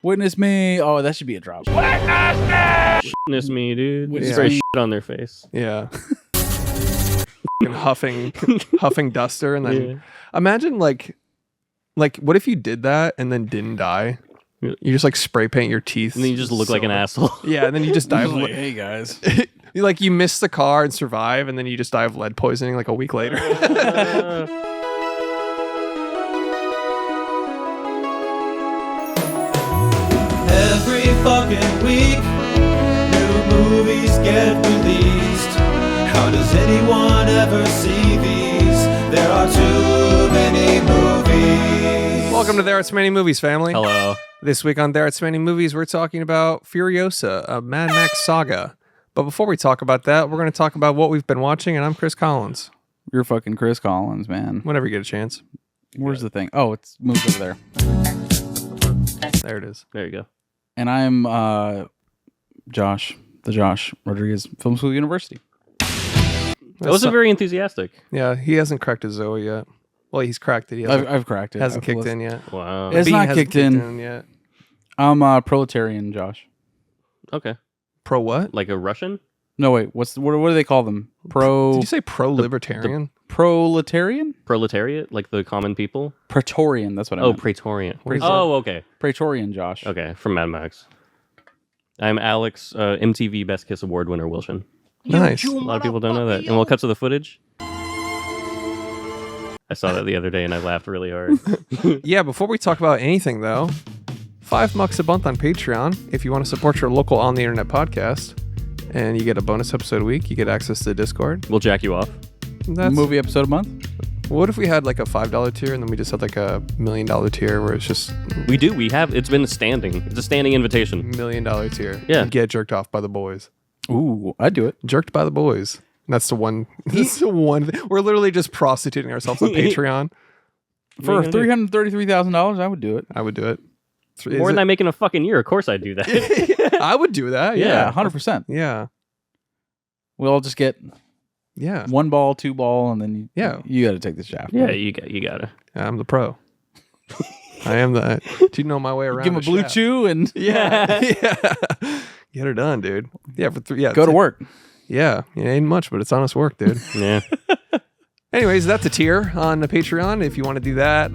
Witness me. Oh, that should be a drop. Witness me, dude. Yeah. Spray shit on their face. Yeah. huffing duster, and then imagine like what if you did that and then didn't die? You just like spray paint your teeth, And then you just look like an asshole. Yeah, and then you just die of Like, hey guys. you miss the car and survive, and then you just die of lead poisoning like a week later. Every fucking week, new movies get released. How does anyone ever see these? There are too many movies. Welcome to There Are So Many Movies, family. Hello. This week on There Are So Many Movies, we're talking about Furiosa, a Mad Max Saga. But before we talk about that, we're going to talk about what we've been watching, and I'm Chris Collins. You're fucking Chris Collins, man. Whenever you get a chance. Where's the thing? Oh, it's moved over there. There it is. There you go. And I'm Josh Rodriguez, Film School University. I wasn't very enthusiastic. Yeah, he hasn't cracked his Zoe yet. Well, he's cracked it. He I've cracked it. hasn't kicked in yet. Wow. It's Bean not hasn't kicked in. yet. I'm proletarian, Josh. Okay. Pro what? Like a Russian? No, wait. What do they call them? Did you say pro-libertarian? Proletarian? Proletariat? Like the common people? Praetorian. That's what I Oh, meant. Praetorian. What is Oh, okay. Praetorian, Josh. Okay, from Mad Max. I'm Alex, MTV Best Kiss Award winner, Wilson. Nice. A lot of people don't know that. And we'll cut to the footage. I saw that the other day and I laughed really hard. Yeah, before we talk about anything, though, $5 a month on Patreon if you want to support your local on-the-internet podcast. And you get a bonus episode a week. You get access to Discord. We'll jack you off. That's, Movie episode a month? What if we had like a $5 tier and then we just had like a $1 million tier where it's just We do. We have. It's been standing. It's a standing invitation. $1 million tier? Yeah. You get jerked off by the boys. Ooh, I'd do it. Jerked by the boys. That's the one. That's the one thing. We're literally just prostituting ourselves on Patreon. For $333,000, I would do it. I would do it. More than I make in a fucking year. Of course I'd do that. I would do that. Yeah, Yeah. 100%. Yeah. We'll all just get Yeah. 1 ball, 2 ball, and then you got to take the shaft. Yeah, you gotta. I'm the pro. I am the. Do you know my way around? Give him a blue shaft? chew and Yeah. Yeah. Get her done, dude. Yeah. For three. Yeah. go to work. Yeah. It ain't much, but it's honest work, dude. Yeah. Anyways, that's a tier on the Patreon. If you want to do that,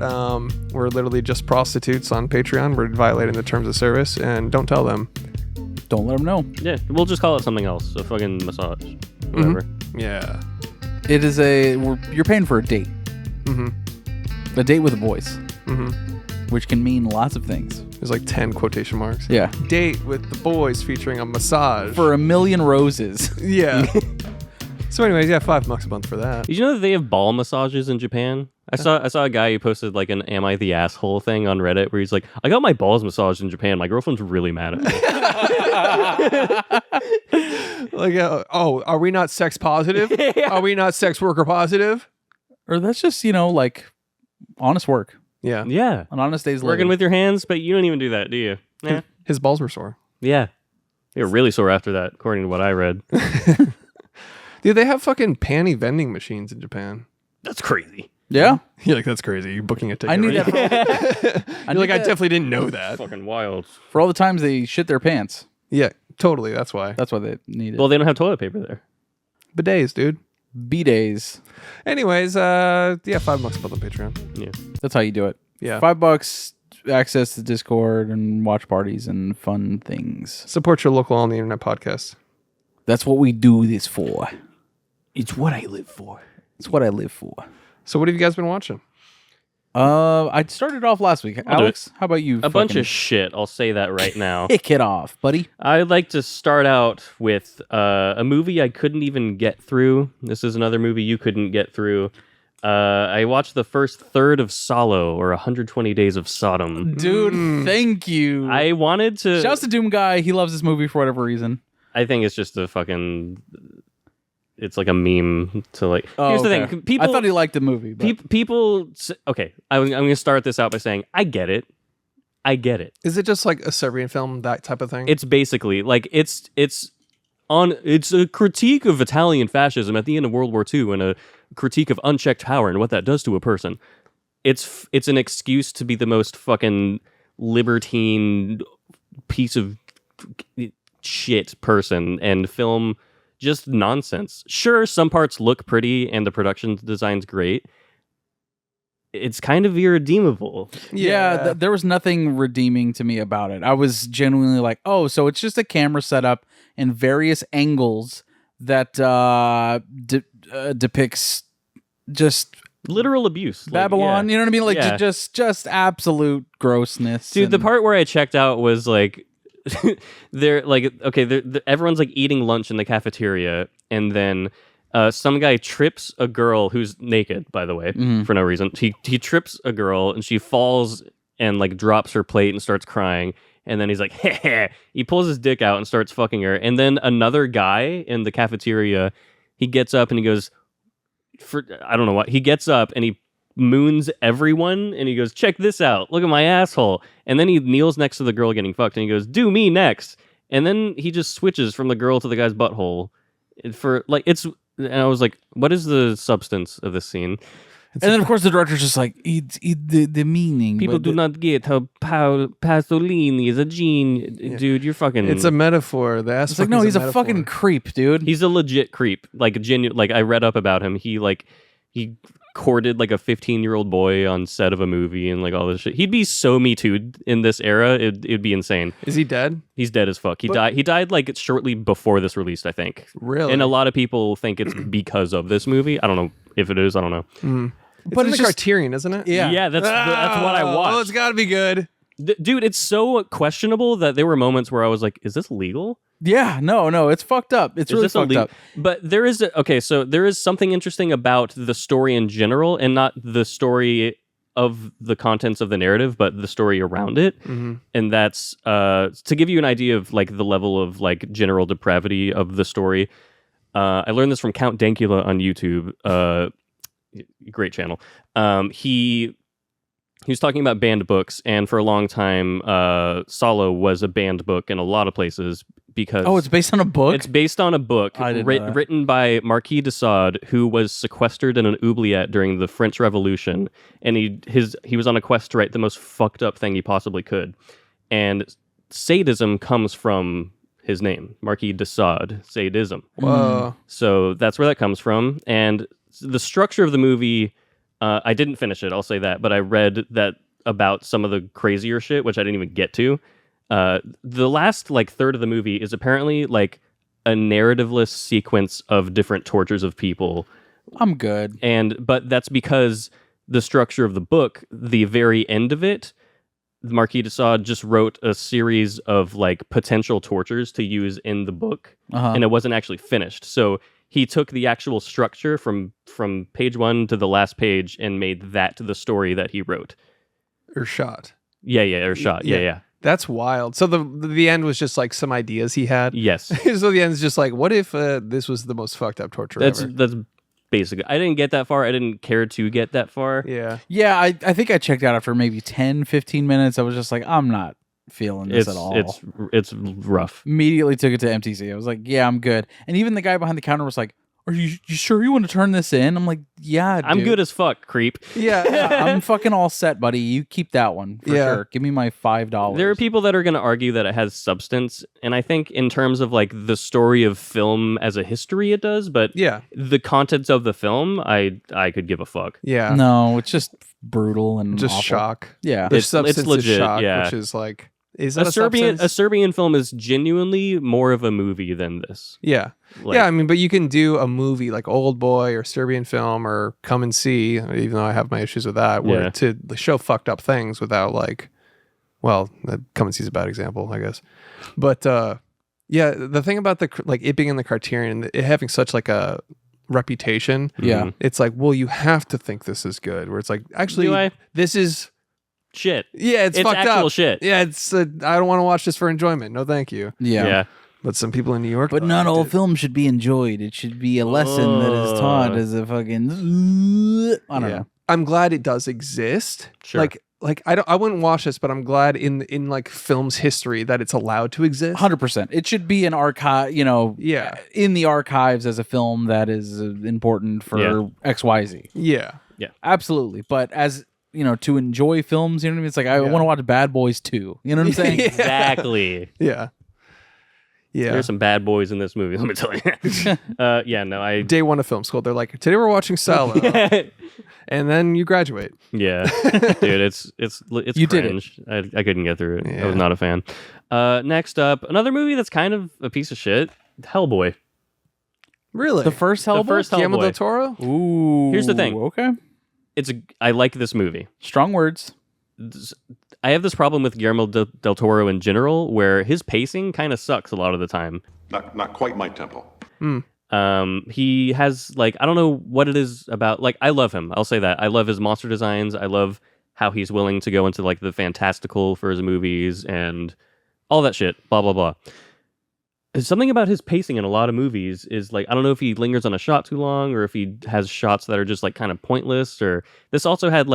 we're literally just prostitutes on Patreon. We're violating the terms of service, and don't tell them. Don't let them know. Yeah. We'll just call it something else. A fucking massage. Whatever. Yeah. It is you're paying for a date. Mm-hmm. A date with the boys, Mm-hmm. which can mean lots of things. There's like 10 quotation marks. Yeah. Date with the boys featuring a massage. For 1,000,000 roses. Yeah. So anyways, yeah, $5 a month for that. Did you know that they have ball massages in Japan? I saw a guy who posted like an "Am I the asshole" thing on Reddit where he's like, "I got my balls massaged in Japan. My girlfriend's really mad at me." Like, are we not sex positive? Yeah. Are we not sex worker positive? Or that's just, like honest work. Yeah. Yeah, An honest day's working living. with your hands, but you don't even do that, do you? Yeah, His balls were sore. yeah. They were really sore after that, according to what I read. Dude, they have fucking panty vending machines in Japan. That's crazy. Yeah. You're like, that's crazy. You're booking a ticket. I knew right? that You're like, I definitely didn't know that. Fucking wild. for all the times they shit their pants. Yeah, totally. That's why. That's why they need it. Well, they don't have toilet paper there. Bidets, dude. B-days. Anyways, yeah, $5 a month on Patreon. Yeah. That's how you do it. Yeah. $5, access to Discord and watch parties and fun things. Support your local on the internet podcast. That's what we do this for. It's what I live for. It's what I live for. So what have you guys been watching? I started off last week. I'll do Alex, how about you? A bunch of shit. I'll say that right now. Kick it off, buddy. I'd like to start out with a movie I couldn't even get through. This is another movie you couldn't get through. I watched the first third of Salo, or 120 Days of Sodom. Dude, thank you. I wanted to... Shouts to Doom Guy. He loves this movie for whatever reason. I think it's just a fucking... It's like a meme to like... Oh, Here's the okay. thing. People, I thought he liked the movie. But... people... Okay, I'm going to start this out by saying, I get it. I get it. Is it just like a Serbian film, that type of thing? It's basically like it's a critique of Italian fascism at the end of World War II and a critique of unchecked power and what that does to a person. It's an excuse to be the most fucking libertine, piece of shit person and film just nonsense. Sure, some parts look pretty and the production design's great. It's kind of irredeemable. Yeah, there was nothing redeeming to me about it. I was genuinely like, oh, so it's just a camera setup in various angles that depicts just Literal abuse. Babylon. Like, You know what I mean? Like Yeah. just absolute grossness. Dude, the and- part where I checked out was like, they're like, okay, everyone's like eating lunch in the cafeteria, and then some guy trips a girl who's naked, by the way, for no reason. He trips a girl, and she falls and like drops her plate and starts crying. And then he's like, heh. He pulls his dick out and starts fucking her. And then another guy in the cafeteria, he gets up and he goes, I don't know what. He gets up and he moons everyone and he goes, check this out. Look at my asshole. And then he kneels next to the girl getting fucked and he goes, do me next. And then he just switches from the girl to the guy's butthole. For like, and I was like, what is the substance of this scene? And then, of course, the director's just like, the meaning. People but do not get how Pasolini is a gene. Dude, you're fucking... It's a metaphor. The ass It's like, no, he's a fucking creep, dude. He's a legit creep. Like, like, I read up about him. He courted, like, a 15-year-old boy on set of a movie and, like, all this shit. He'd be so Me Too'd in this era. It'd be insane. Is he dead? He's dead as fuck. He died, like, shortly before this released, I think. Really? And a lot of people think it's because of this movie. I don't know if it is. I don't know. But it's in the Criterion, isn't it? Yeah. Yeah, that's what I watched. Oh, it's got to be good. Dude, it's so questionable that there were moments where I was like, is this legal? Yeah, no, it's fucked up. It's Is really this fucked up. But there is so there is something interesting about the story in general, and not the story of the contents of the narrative, but the story around it. And that's to give you an idea of like the level of like general depravity of the story. I learned this from Count Dankula on YouTube. Great channel. He was talking about banned books, and for a long time, Salo was a banned book in a lot of places because Oh, it's based on a book? it's based on a book I didn't know that. written by Marquis de Sade, who was sequestered in an oubliette during the French Revolution, and he was on a quest to write the most fucked up thing he possibly could. And sadism comes from his name, Marquis de Sade, sadism. Whoa. So that's where that comes from. And the structure of the movie, I didn't finish it, I'll say that, but I read that about some of the crazier shit, which I didn't even get to. The last like third of the movie is apparently like a narrativeless sequence of different tortures of people. I'm good. But that's because the structure of the book, the very end of it, the Marquis de Sade just wrote a series of like potential tortures to use in the book, and it wasn't actually finished. So he took the actual structure from page 1 to the last page and made that the story that he wrote. Or shot. Or shot. Yeah. That's wild. So the end was just like some ideas he had. Yes. So the end is just like, what if this was the most fucked up torture That's ever? basically. I didn't get that far. I didn't care to get that far. Yeah. Yeah, I think I checked out after maybe 10, 15 minutes. I was just like, I'm not feeling this at all. It's rough. Immediately took it to MTC. I was like, yeah, I'm good. And even the guy behind the counter was like, are you sure you want to turn this in? I'm like, yeah, dude. I'm good as fuck, creep. Yeah. I'm fucking all set, buddy. You keep that one for Yeah. sure. Give me my $5. There are people that are going to argue that it has substance, and I think in terms of like the story of film as a history, it does. But Yeah. the contents of the film, I could give a fuck. Yeah. No, it's just brutal and Just awful. shock. Yeah. The It's substance legit, is shock, yeah. which is like, is that A a Serbian substance? film is genuinely more of a movie than this. Yeah. Like- Yeah, I mean, but you can do a movie like Old Boy or Serbian Film or Come and See, even though I have my issues with that, where Yeah. to show fucked up things without like, well, Come and See is a bad example, I guess. But yeah, the thing about it being in the Criterion, it having such like a reputation, Yeah. it's like, well, you have to think this is good. Where it's like, actually, Do I? this is, Shit. yeah, it's fucked actual up. shit. Yeah, it's I don't want to watch this for enjoyment. No, thank you. Yeah. But some people in New York, But thought not it all did. film should be enjoyed. It should be a lesson that is taught as a fucking. I don't know. I'm glad it does exist. Sure. Like I wouldn't watch this, but I'm glad in like film's history that it's allowed to exist. 100%. It should be an archive, Yeah. in the archives as a film that is important for Yeah. XYZ. Yeah. Absolutely. But as to enjoy films. You know what I mean? It's like I want to watch Bad Boys 2. You know what I'm saying? Exactly. Yeah. Yeah. There's some bad boys in this movie, let me tell you. I Day one of film school, they're like, today we're watching Salo. And then you graduate. Yeah. Dude, it's You cringe. did I couldn't get through it. Yeah. I was not a fan. Next up, another movie that's kind of a piece of shit, Hellboy. Really? The first Hellboy? The first Guillermo del Hellboy. Toro? Ooh. Here's the thing. Okay. I like this movie. Strong words. I have this problem with Guillermo del Toro in general, where his pacing kind of sucks a lot of the time. Not quite my tempo. He has I don't know what it is about. I love him. I'll say that. I love his monster designs. I love how he's willing to go into the fantastical for his movies and all that shit. Blah blah blah. There's something about his pacing in a lot of movies is I don't know if he lingers on a shot too long or if he has shots that are just kind of pointless. Or this also had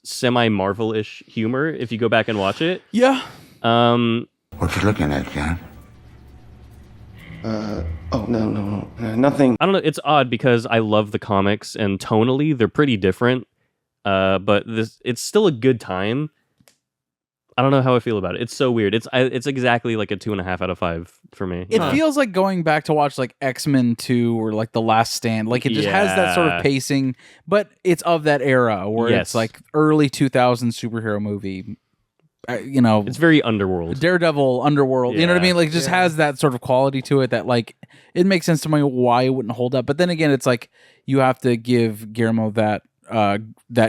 semi-Marvel-ish humor if you go back and watch it. Yeah. What you looking at, John? No. Nothing. I don't know. It's odd because I love the comics and tonally they're pretty different. But it's still a good time. I don't know how I feel about it. It's so weird. It's exactly a 2.5 out of 5 for me. It feels like going back to watch X-Men 2 or The Last Stand. It just has that sort of pacing, but it's of that era where it's early 2000s superhero movie. It's very Underworld. Daredevil, Underworld. You know what I mean? It just has that sort of quality to it that it makes sense to me why it wouldn't hold up. But then again, it's you have to give Guillermo that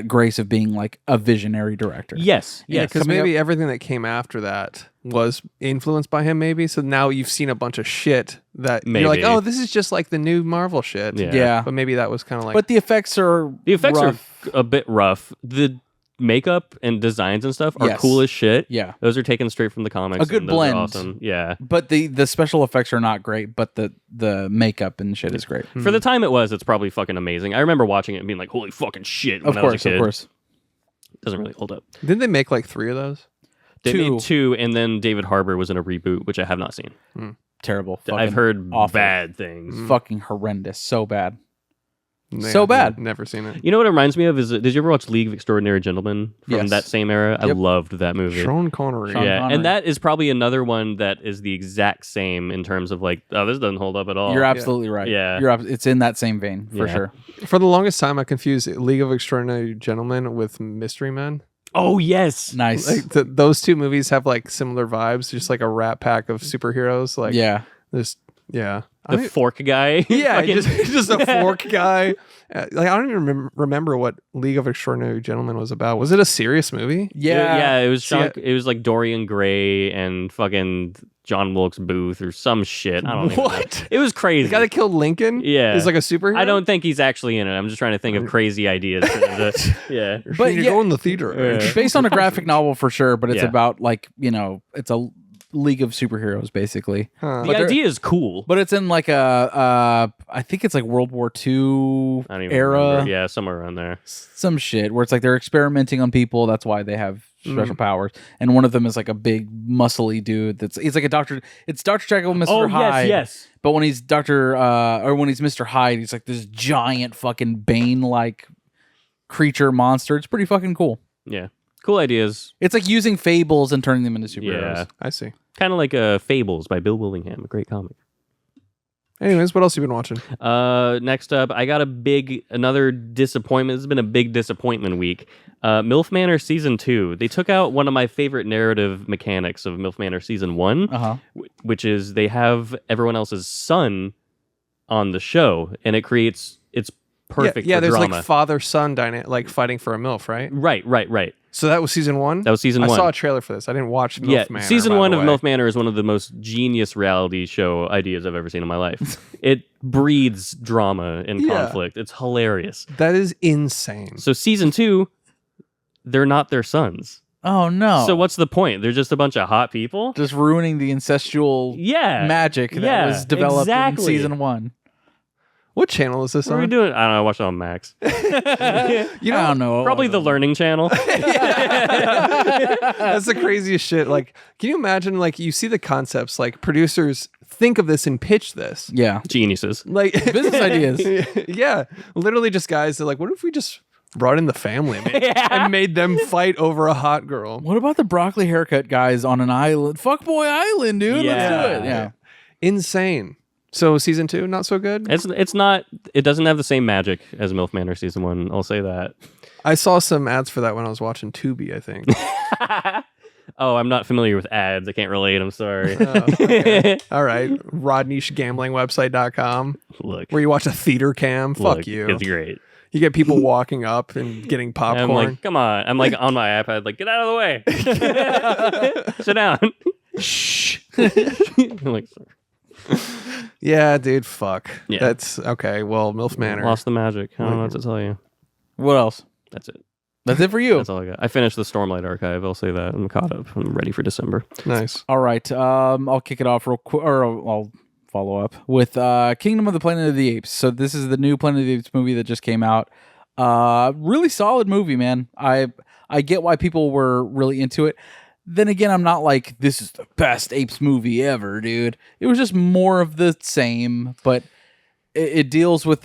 grace of being a visionary director. Yes. Because maybe everything that came after that was influenced by him, maybe. So now you've seen a bunch of shit that you're like, oh, this is just the new Marvel shit. Yeah. But maybe that was kind of But the effects are rough. are a bit rough. The makeup and designs and stuff are cool as shit. Yeah. Those are taken straight from the comics. A good and those blend. Are awesome. Yeah. But the special effects are not great, but the makeup and shit is great. For the time it's probably fucking amazing. I remember watching it and being like, holy fucking shit when Of I was a course, kid. of course. Doesn't really hold up. Didn't they make 3 of those? They Two. made 2, and then David Harbour was in a reboot, which I have not seen. Terrible. I've heard awful. bad things. Fucking horrendous. So bad. Yeah, So bad. Never seen it. You know what it reminds me of is, did you ever watch League of Extraordinary Gentlemen from Yes. that same era? I Yep. loved that movie. Sean Connery. Sean Yeah, Connery. and that is probably another one that is the exact same in terms of this doesn't hold up at all. You're absolutely right. Yeah. It's in that same vein for Yeah. sure. For the longest time, I confused League of Extraordinary Gentlemen with Mystery Men. Oh yes, Nice. Those two movies have like similar vibes, just like a rat pack of superheroes. Like yeah. there's I the don't- fork guy. yeah, Fucking- just a fork guy. Like I don't even remember what League of Extraordinary Gentlemen was about. Was it a serious movie? Yeah. It was See, it was like Dorian Gray and fucking John Wilkes Booth or some shit. I don't know. What? It was crazy. The guy that killed Lincoln? Yeah. He's like a superhero? I don't think he's actually in it. I'm just trying to think of crazy ideas. For him to, yeah. But you yeah. go in the theater. Yeah. Based on a graphic novel for sure, but it's Yeah. about it's a league of superheroes basically. Huh. The But they're- idea is cool. But it's in I think it's like World War II I don't even era. remember. Yeah, somewhere around there. Some shit where it's like they're experimenting on people. That's why they have special powers. And one of them is like a big muscly dude. He's like a doctor. It's Dr. Jekyll and Mr. Oh Hyde. yes. But when he's when he's Mr. Hyde, he's like this giant fucking Bane like creature monster. It's pretty fucking cool. Yeah. Cool ideas. It's like using fables and turning them into superheroes. Yeah. I see. Kind of like Fables by Bill Willingham, a great comic. Anyways, what else have you been watching? Next up, I got another disappointment. This has been a big disappointment week. Milf Manor Season 2. They took out one of my favorite narrative mechanics of Milf Manor Season 1, which is they have everyone else's son on the show, and it creates it's perfect Yeah, for there's drama. like father-son dynamic, like fighting for a MILF, right? Right. So that was season 1? That was season I 1. saw a trailer for this. I didn't watch MILF Manor. Season by 1 the of way. Milf Manor is one of the most genius reality show ideas I've ever seen in my life. It breeds drama and Yeah. conflict. It's hilarious. That is insane. So season 2, they're not their sons. Oh no. So what's the point? They're just a bunch of hot people? just ruining the incestual magic that was developed in season 1. What channel is this What are we on? doing? I don't know. I watched it on Max. You I don't know. Probably the Learning Channel. That's the craziest shit. Like, can you imagine, like, you see the concepts, like, producers think of this and pitch this. Yeah. Geniuses. Like, Business ideas. Yeah. Literally just guys that are like, what if we just Brought in the family, man, and made them fight over a hot girl. What about the broccoli haircut guys on an island? Fuckboy Island, dude. Yeah. Let's do it. Yeah. Insane. So season 2, not so good. It's not. It doesn't have the same magic as Milf Manor season 1. I'll say that. I saw some ads for that when I was watching Tubi, I think. Oh, I'm not familiar with ads. I can't relate. I'm sorry. Okay. All right. RodneyShGamblingWebsite.com, Look, where you watch a theater cam. Fuck look, you. It's great. You get people walking up and getting popcorn. I'm like, come on. I'm like on my iPad, like, get out of the way. Sit down. shh. I'm like, Yeah, dude. Fuck. Yeah. That's okay. Well, Milf Manor. lost the magic. I don't know what to tell you. What else? That's it. That's it for you. That's all I got. I finished the Stormlight Archive. I'll say that. I'm caught up. I'm ready for December. Nice. All right. I'll kick it off real quick, or I'll follow up with Kingdom of the Planet of the Apes. So this is the new Planet of the Apes movie that just came out. Really solid movie, man. I get why people were really into it. Then again, I'm not like, this is the best Apes movie ever, dude. It was just more of the same, but it deals with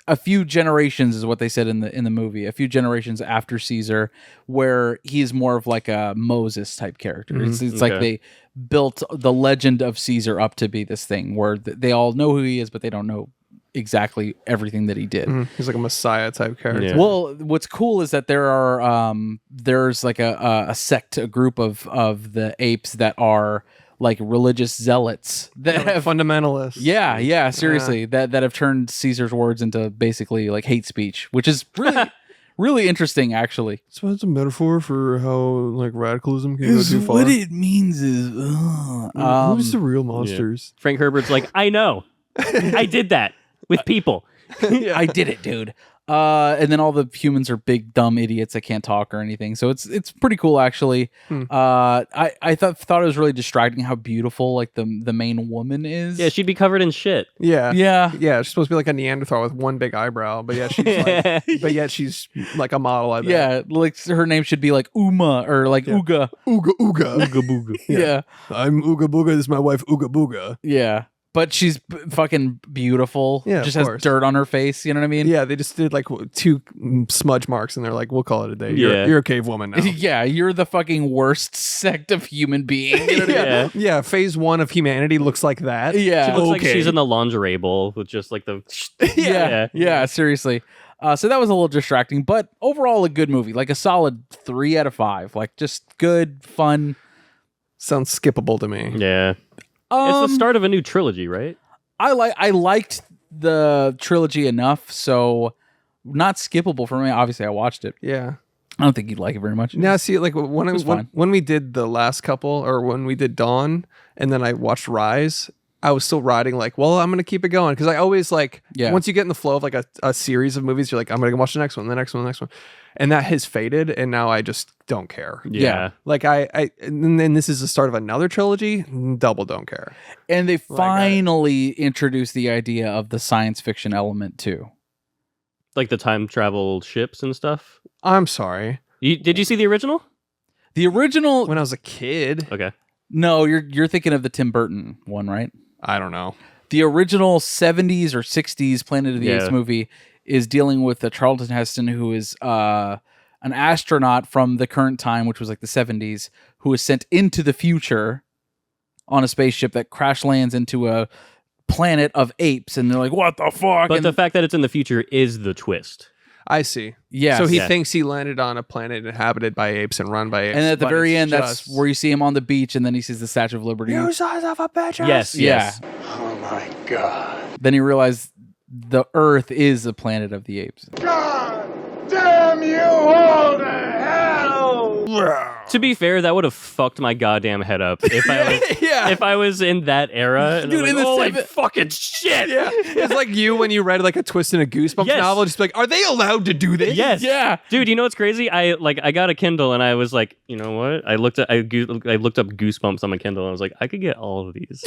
a few generations, is what they said in the movie. A few generations after Caesar, where he's more of like a Moses type character. It's like they built the legend of Caesar up to be this thing where they all know who he is, but they don't know exactly everything that he did. He's like a Messiah type character. Yeah. Well, what's cool is that there's like a sect, a group of the apes that are like religious zealots that have Fundamentalists. yeah, seriously, that have turned Caesar's words into basically like hate speech, which is really really interesting, actually. So it's a metaphor for how like radicalism can go too far. What it means is, Who's the real monsters? Frank Herbert's like, I know. I did that with people. I did it, dude. And then all the humans are big dumb idiots that can't talk or anything. So it's pretty cool, actually. I thought it was really distracting how beautiful like the main woman is. Yeah, she'd be covered in shit. Yeah. Yeah. Yeah, she's supposed to be like a Neanderthal with one big eyebrow, but yeah, she's like, but yet she's like a model. I bet. Yeah, like her name should be like Uma or like Uga. Ooga ooga. Ooga booga. Yeah. I'm Ooga Booga. This is my wife Ooga Booga. Yeah. But she's fucking beautiful. Yeah, just of has course. dirt on her face. You know what I mean? Yeah, they just did like 2 smudge marks, and they're like, "We'll call it a day. Yeah. You're a cave woman now." Yeah, you're the fucking worst sect of human being. You know what I mean? Yeah. Yeah, phase 1 of humanity looks like that. Yeah. She looks like Okay. she's in the lingerie bowl with just like the. Yeah, seriously. So that was a little distracting, but overall a good movie. Like a solid 3 out of 5. Like just good, fun. Sounds skippable to me. Yeah. It's the start of a new trilogy, right? I liked the trilogy enough, so not skippable for me. Obviously, I watched it. Yeah. I don't think you'd like it very much. Now, see, like was fine. when we did the last couple, or when we did Dawn, and then I watched Rise, I was still riding like, well, I'm gonna keep it going because I always like once you get in the flow of like a series of movies, you're like, I'm gonna watch the next one, the next one, the next one, and that has faded, and now I just don't care. Yeah. Like and then this is the start of another trilogy. Double don't care. And they finally introduced the idea of the science fiction element too. Like the time travel ships and stuff. I'm sorry. Did you see the original? The original, When I was a kid, Okay. no, you're thinking of the Tim Burton one, right? I don't know. The original 70s or 60s Planet of the Yeah. Apes movie is dealing with Charlton Heston, who is an astronaut from the current time, which was like the 70s, who is sent into the future on a spaceship that crash lands into a planet of apes, and they're like, what the fuck? But And- the fact that it's in the future is the twist. I see. Yes. So he Yeah. thinks he landed on a planet inhabited by apes and run by apes. and at the but very it's end, that's just- where you see him on the beach, and then he sees the Statue of Liberty. You sons of a bitches. Yes. Yeah. Yes. Oh my god. Then he realized the Earth is a planet of the apes. God damn you all to hell! To be fair, that would have fucked my goddamn head up if I was Yeah. if I was in that era. And Dude, I'm in like, the holy seven- fucking shit. Yeah, it's like you when you read like a Twist in a Goosebumps Yes. novel, just be like, are they allowed to do this? Yes. Yeah. Dude, you know what's crazy? I got a Kindle and I was like, you know what? I looked up Goosebumps on my Kindle and I was like, I could get all of these.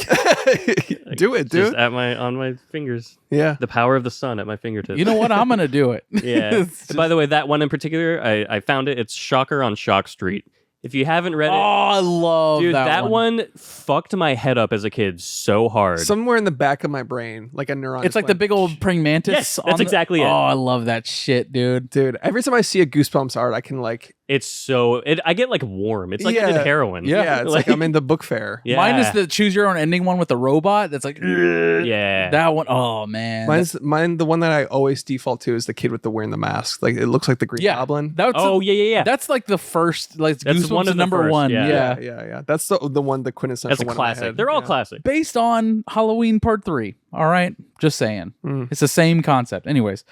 Do it, Just dude. on my fingers. Yeah. The power of the sun at my fingertips. You know what? I'm going to do it. Yeah. It's By the way, that one in particular, I found it. It's Shocker on Shock Street. If you haven't read Oh, it, I love dude, that one fucked my head up as a kid so hard. Somewhere in the back of my brain, like a neuron. It's like the big old praying mantis. Yes, that's exactly it. Oh, I love that shit, dude. Dude, every time I see a Goosebumps art, I can like... It's so... I get like warm. It's like I did heroin. Yeah, it's like I'm in the book fair. Yeah. Mine is the choose your own ending one with the robot. That's like, yeah. that one. Oh man, Mine, the one that I always default to is the kid with the wearing the mask. Like it looks like the Green Goblin. Yeah. That's like the first, like That's Goosebumps one of the number first, one. yeah. Yeah. That's the one, the quintessential That's a one. classic. They're all classic. Based on Halloween Part 3. All right, just saying, it's the same concept. Anyways,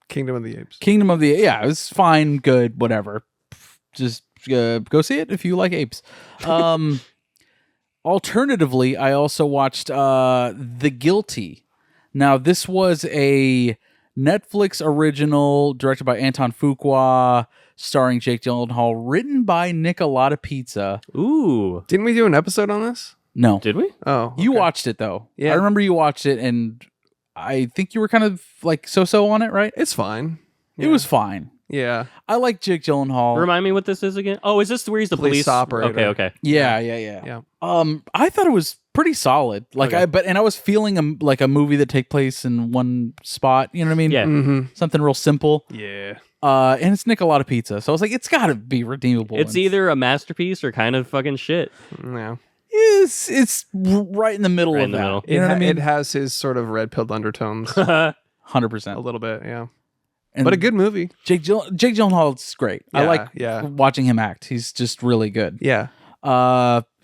Kingdom of the Apes. It was fine, good, whatever. Just go see it if you like apes. Alternatively, I also watched The Guilty. Now, this was a Netflix original directed by Anton Fuqua, starring Jake Gyllenhaal, written by Nicolata Pizza. Ooh. Didn't we do an episode on this? No. Did we? Oh, You watched it, though. Yeah. I remember you watched it, and I think you were kind of like so-so on it, right? It's fine. It was fine. Yeah. I like Jake Gyllenhaal. Remind me what this is again. Oh, is this where he's the police operator. Okay. Yeah. I thought it was pretty solid. Like I was feeling a movie that take place in one spot. You know what I mean? Yeah. Something real simple. Yeah. And it's Nicolata Pizza, so I was like, it's got to be redeemable. It's either a masterpiece or kind of fucking shit. Yeah. It's right in the middle of that. middle. You know what I mean? It has his sort of red-pilled undertones. 100%. A little bit, yeah. And But a good movie. Jake Gyllenhaal's great. I like watching him act. He's just really good. Yeah.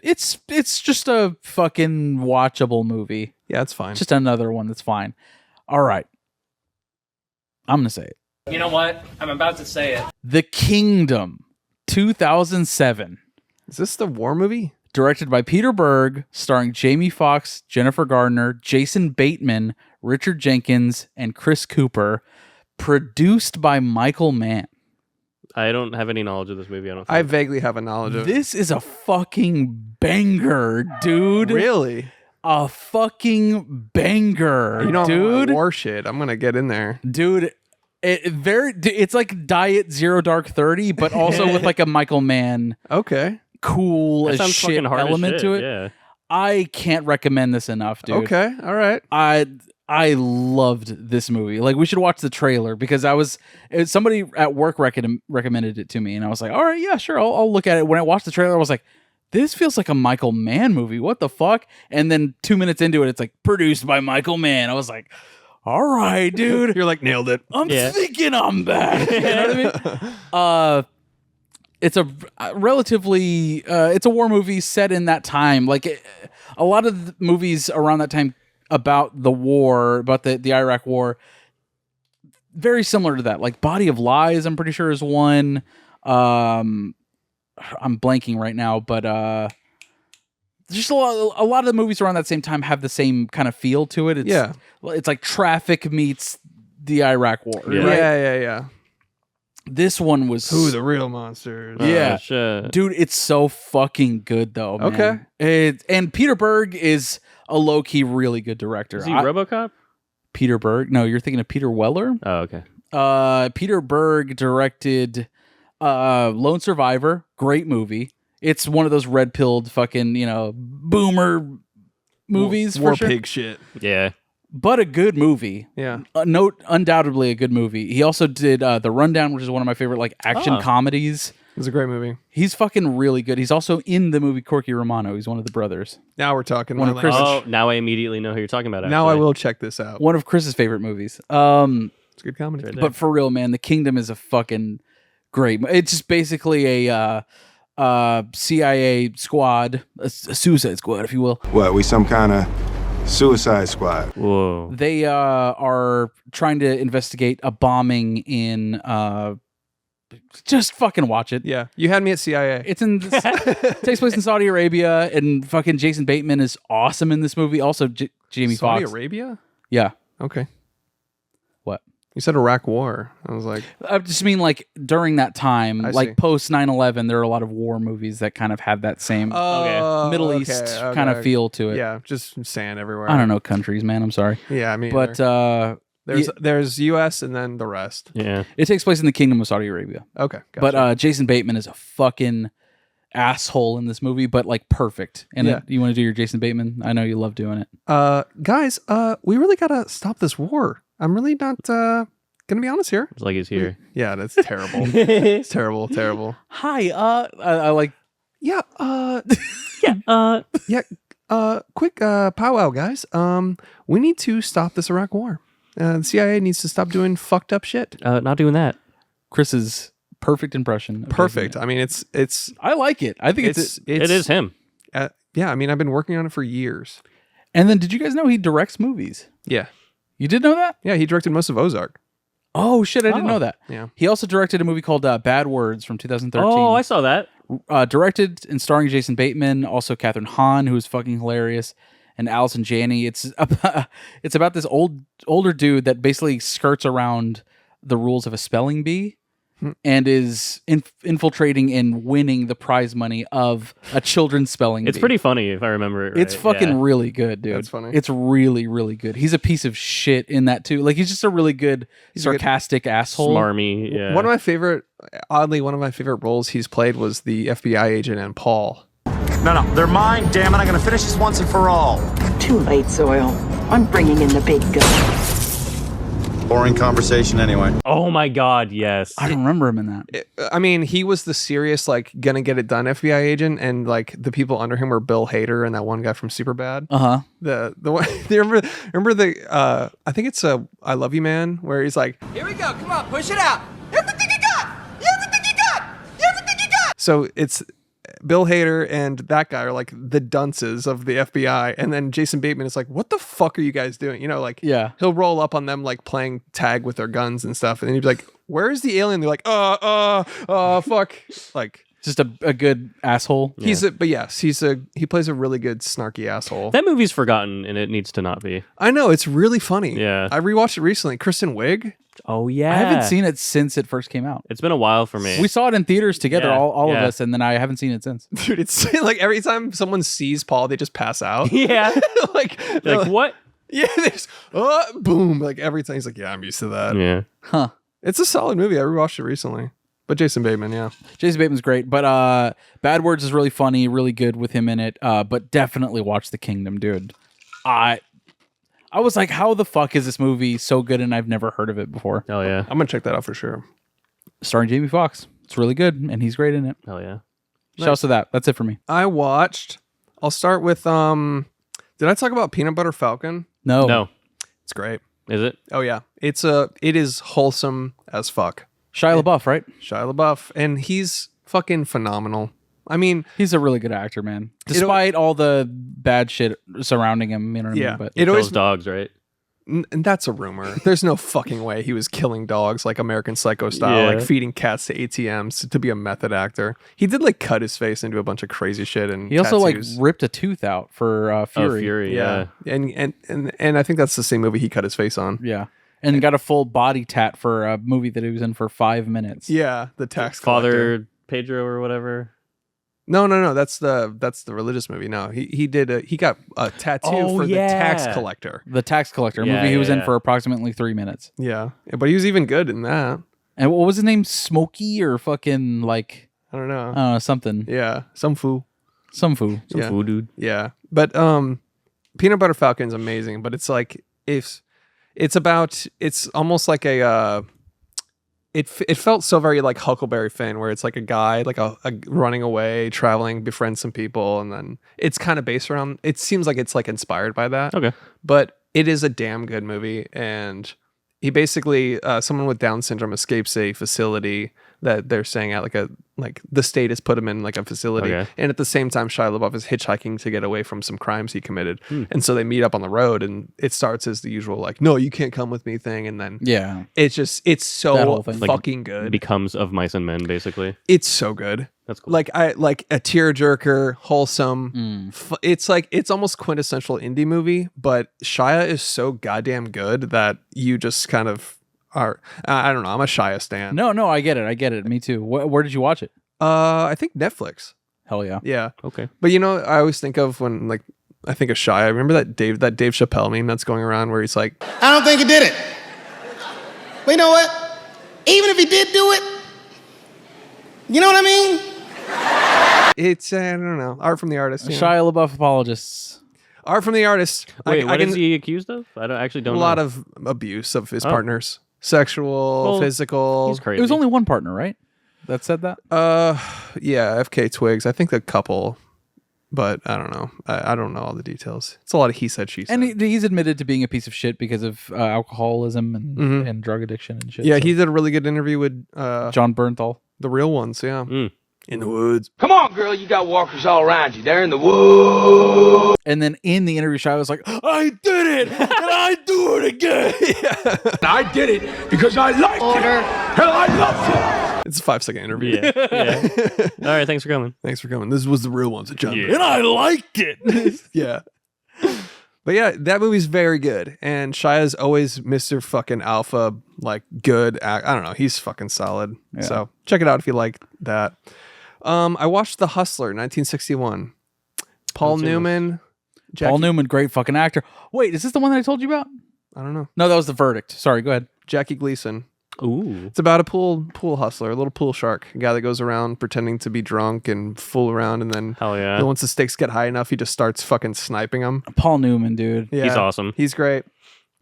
It's just a fucking watchable movie. Yeah, it's fine. Just another one that's fine. All right. I'm going to say it. You know what? I'm about to say it. The Kingdom, 2007. Is this the war movie? Directed by Peter Berg, starring Jamie Foxx, Jennifer Gardner, Jason Bateman, Richard Jenkins, and Chris Cooper. Produced by Michael Mann. I don't have any knowledge of this movie. I don't think. I vaguely have a knowledge of it. This is a fucking banger, dude. Really? A fucking banger, You know, dude. war shit. I'm gonna get in there. Dude, it's like Diet Zero Dark 30, but also with like a Michael Mann Okay. cool That as sounds shit fucking hard as element shit, to it. Yeah. I can't recommend this enough, dude. Okay. All right. I loved this movie. Like, we should watch the trailer because somebody at work recommended it to me, and I was like, all right, yeah, sure, I'll look at it. When I watched the trailer, I was like, this feels like a Michael Mann movie. What the fuck? And then 2 minutes into it, it's like produced by Michael Mann. I was like, all right, dude. You're like nailed it. I'm thinking I'm back. You know what I mean? It's a relatively it's a war movie set in that time. Like a lot of the movies around that time about the war, about the Iraq war, very similar to that. Like Body of Lies, I'm pretty sure is one. I'm blanking right now, but just a lot of the movies around that same time have the same kind of feel to it. It's like Traffic meets the Iraq war. Yeah. Right? Yeah. This one was Who the real monsters? Yeah. Shit. Dude, it's so fucking good though, man. Okay. And Peter Berg is a low-key really good director. Is he RoboCop? Peter Berg? No, you're thinking of Peter Weller? Oh, okay. Peter Berg directed Lone Survivor, great movie. It's one of those red-pilled fucking, boomer movies War for sure. pig shit. Yeah. But a good movie. Yeah. Undoubtedly a good movie. He also did The Rundown, which is one of my favorite action comedies. It was a great movie. He's fucking really good. He's also in the movie Corky Romano. He's one of the brothers. Now we're talking. One of Chris- Oh, now I immediately know who you're talking about. Actually. Now I will check this out. One of Chris's favorite movies. It's a good comedy. Right there. But for real, man, The Kingdom is a fucking great. It's just basically a CIA squad, a suicide squad, if you will. What, we some kind of suicide squad? Whoa. They are trying to investigate a bombing in. Just fucking watch it. Yeah, you had me at CIA. It's takes place in Saudi Arabia, and fucking Jason Bateman is awesome in this movie. Also, Jamie Foxx. Saudi Arabia? Yeah. Okay. What? You said Iraq War. I was like, I just mean during that time, I see. post 9/11, there are a lot of war movies that kind of have that same Middle East kind of feel to it. Yeah, just sand everywhere. I don't know countries, man. I'm sorry. Yeah, I mean, But There's U.S. and then the rest. Yeah. It takes place in the Kingdom of Saudi Arabia. Okay, gotcha. But Jason Bateman is a fucking asshole in this movie, but like perfect. And you want to do your Jason Bateman? I know you love doing it. Guys, we really gotta stop this war. I'm really not gonna be honest here. It's like he's here. Yeah, that's terrible. It's terrible. Hi, I like. Yeah. Quick powwow, guys. We need to stop this Iraq war. The CIA needs to stop doing fucked up shit. Not doing that. Chris's perfect impression. Perfect. I mean, it's. I like it. I think It is him. Yeah, I mean, I've been working on it for years. And then, did you guys know he directs movies? Yeah. You did know that? Yeah, he directed most of Ozark. Oh shit! I didn't know that. Yeah. He also directed a movie called Bad Words from 2013. Oh, I saw that. Directed and starring Jason Bateman, also Katherine Hahn, who is fucking hilarious, and Allison Janney. It's about this older dude that basically skirts around the rules of a spelling bee and is infiltrating and winning the prize money of a children's spelling bee. It's pretty funny if I remember it right. It's fucking really good, dude. That's funny. It's really, really good. He's a piece of shit in that too. Like, he's just a really good sarcastic asshole. Smarmy, yeah. One of my favorite roles he's played was the FBI agent in Paul. No, they're mine, damn it. I'm going to finish this once and for all. Too late, Zoil. I'm bringing in the big gun. Boring conversation anyway. Oh my god, yes. I don't remember him in that. I mean, he was the serious, like, gonna get it done FBI agent, and like the people under him were Bill Hader and that one guy from Superbad. Uh-huh. The one you remember the I think it's I Love You Man, where he's like, here we go, come on, push it out. Everything you got! Everything you got! Everything you got! So it's Bill Hader and that guy are like the dunces of the FBI, and then Jason Bateman is like, what the fuck are you guys doing? You know, like, he'll roll up on them like playing tag with their guns and stuff, and then he'd be like, where is the alien? They're like, fuck. Like, just a good asshole. He plays a really good snarky asshole. That movie's forgotten and it needs to not be. I know, it's really funny. Yeah. I rewatched it recently. Kristen Wiig. Oh yeah. I haven't seen it since it first came out. It's been a while for me. We saw it in theaters together, Yeah, all of yeah. us, and then I haven't seen it since. Dude, it's like every time someone sees Paul, they just pass out. Yeah. like what? Yeah, there's boom. Like every time he's like, yeah, I'm used to that. Yeah. Huh. It's a solid movie. I rewatched it recently. But Jason Bateman, yeah. Jason Bateman's great, but Bad Words is really funny, really good with him in it. But definitely watch The Kingdom, dude. I was like, how the fuck is this movie so good and I've never heard of it before? Oh yeah. I'm gonna check that out for sure. Starring Jamie Foxx. It's really good and he's great in it. Hell yeah. Shouts to that. That's it for me. I'll start with did I talk about Peanut Butter Falcon? No. It's great. Is it? Oh yeah. It is wholesome as fuck. Shia LaBeouf, right? Shia LaBeouf, and he's fucking phenomenal. I mean, he's a really good actor, man. Despite all the bad shit surrounding him, you know what I mean? But it kills dogs, right? And that's a rumor. There's no fucking way he was killing dogs like American Psycho style, like feeding cats to ATMs to be a method actor. He did like cut his face into a bunch of crazy shit, and he also like ripped a tooth out for Fury. Oh, Fury, yeah. And I think that's the same movie he cut his face on. Yeah. And got a full body tat for a movie that he was in for 5 minutes. Yeah, the tax Father collector. Pedro or whatever. No. That's the religious movie. No, he got a tattoo for the tax collector. The Tax Collector, a movie he was in for approximately 3 minutes. Yeah, but he was even good in that. And what was his name? Smokey or fucking like I don't know. Something. Yeah, some foo. Some foo, dude. Yeah, but Peanut Butter Falcon's amazing. But it's like it's almost like a. It felt so very like Huckleberry Finn, where it's like a guy like a running away, traveling, befriends some people, and then it's kind of based around. It seems like it's like inspired by that. Okay, but it is a damn good movie, and he basically someone with Down syndrome escapes a facility that they're staying at, like the state has put him in like a facility, and at the same time Shia LaBeouf is hitchhiking to get away from some crimes he committed, and so they meet up on the road, and it starts as the usual like, no, you can't come with me thing, and then it's so fucking good. Becomes Of Mice and Men, basically. It's so good. That's cool. Like a tearjerker, wholesome. It's like it's almost quintessential indie movie, but Shia is so goddamn good that you just kind of are. I don't know. I'm a Shia stan. No, I get it. Me too. Where did you watch it? I think Netflix. Hell yeah. Yeah. Okay. But you know, I always think of when I think of Shia. Remember that Dave Chappelle meme that's going around where he's like, I don't think he did it. But you know what? Even if he did do it, you know what I mean? It's I don't know, art from the artist. Shia LaBeouf apologists. Art from the artist. Wait, what is he accused of? I don't know. A lot of abuse of his partners, sexual, physical. He's crazy. It was only one partner, right? That said that. Yeah, FK Twigs. I think a couple, but I don't know. I don't know all the details. It's a lot of he said, she said. And he's admitted to being a piece of shit because of alcoholism and drug addiction and shit. Yeah, he did a really good interview with John Bernthal. The real ones, yeah. In the woods. Come on, girl, you got walkers all around you. They're in the woods. And then in the interview, Shia was like, I did it, and I do it again. I did it because I liked it. Hell, I loved it. It's a 5-second interview. Yeah. All right, thanks for coming. Thanks for coming. This was the real ones at John. And I liked it. Yeah. But yeah, that movie's very good. And Shia's always Mr. fucking Alpha, like good. I don't know. He's fucking solid. Yeah. So check it out if you like that. I watched The Hustler, 1961. Paul Newman. Paul Newman, great fucking actor. Wait, is this the one that I told you about? I don't know. No, that was The Verdict. Sorry, go ahead. Jackie Gleason. Ooh. It's about a pool hustler, a little pool shark, a guy that goes around pretending to be drunk and fool around, and then once the stakes get high enough, he just starts fucking sniping them. Paul Newman, dude. Yeah, he's awesome. He's great.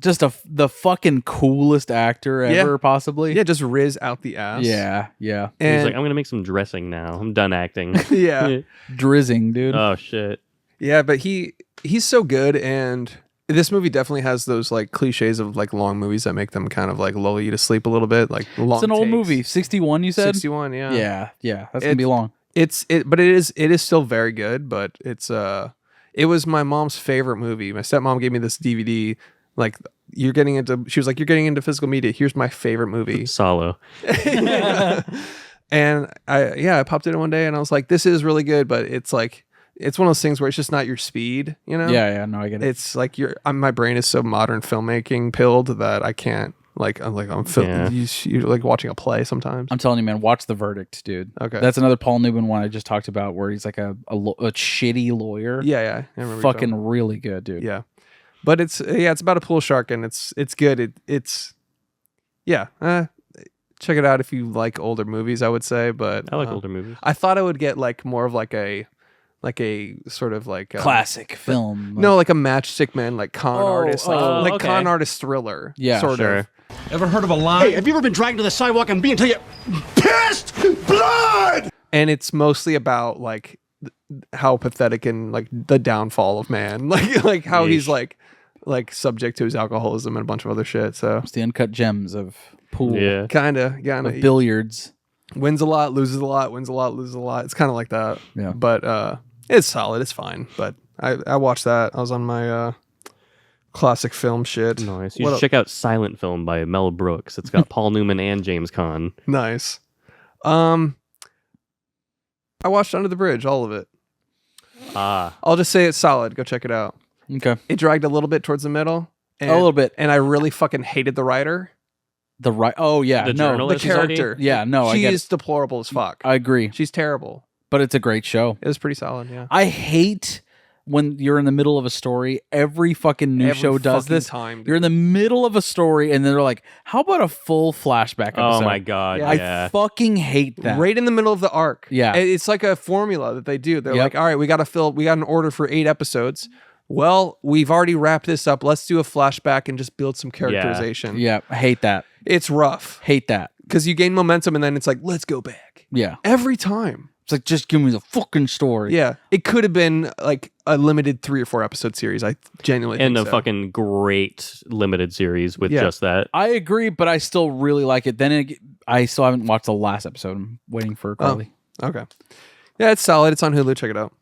Just the fucking coolest actor ever, possibly. Yeah, just riz out the ass. Yeah. And he's like, I'm gonna make some dressing now. I'm done acting. Yeah. Drizzing, dude. Oh shit. Yeah, but he's so good, and this movie definitely has those like cliches of like long movies that make them kind of like lull you to sleep a little bit. Like long. It's an old takes. movie. 61, you said? 61, yeah. Yeah. That's gonna be long. But it is still very good. But it was my mom's favorite movie. My stepmom gave me this DVD. Like she was like, you're getting into physical media. Here's my favorite movie, Salo. And I popped it in one day and I was like, this is really good, but it's like. It's one of those things where it's just not your speed, you know? Yeah, no, I get it. It's like my brain is so modern filmmaking pilled that I can't you're like watching a play sometimes. I'm telling you, man, watch The Verdict, dude. Okay. That's another Paul Newman one I just talked about where he's like a shitty lawyer. Yeah. I remember fucking really good, dude. Yeah. But it's about a pool shark and it's good. Check it out if you like older movies, I would say, but I like older movies. I thought I would get like more of like a sort of like classic film. No, like a Matchstick Men, like con artist, okay. con artist thriller. Yeah, sort of. Ever heard of a line? Hey, have you ever been dragged to the sidewalk and beat until you pissed blood? And it's mostly about like how pathetic and like the downfall of man, like how he's like subject to his alcoholism and a bunch of other shit. So it's the uncut gems of pool. Yeah, kinda of billiards. Wins a lot, loses a lot. Wins a lot, loses a lot. It's kind of like that. Yeah, but it's solid. It's fine. But I watched that. I was on my classic film shit. Nice. You should check out Silent Film by Mel Brooks. It's got Paul Newman and James Caan. Nice. I watched Under the Bridge, all of it. I'll just say it's solid. Go check it out. Okay. It dragged a little bit towards the middle. A little bit. And I really fucking hated the writer. Oh, yeah. The character. Yeah, no, she is deplorable as fuck. I agree. She's terrible. But it's a great show. It was pretty solid, yeah. I hate when you're in the middle of a story. Every fucking new show does this. You're in the middle of a story and they're like, how about a full flashback episode? Oh my God. Yeah. I fucking hate that. Right in the middle of the arc. Yeah. It's like a formula that they do. They're like, all right, we got an order for 8 episodes. Well, we've already wrapped this up. Let's do a flashback and just build some characterization. Yeah, I hate that. It's rough. Hate that. Because you gain momentum and then it's like, let's go back. Yeah. Every time. It's like, just give me the fucking story. Yeah. It could have been like a limited 3 or 4 episode series. I genuinely think and a fucking great limited series with just that. I agree, but I still really like it. I still haven't watched the last episode. I'm waiting for Carly. Oh, okay. Yeah, it's solid. It's on Hulu. Check it out.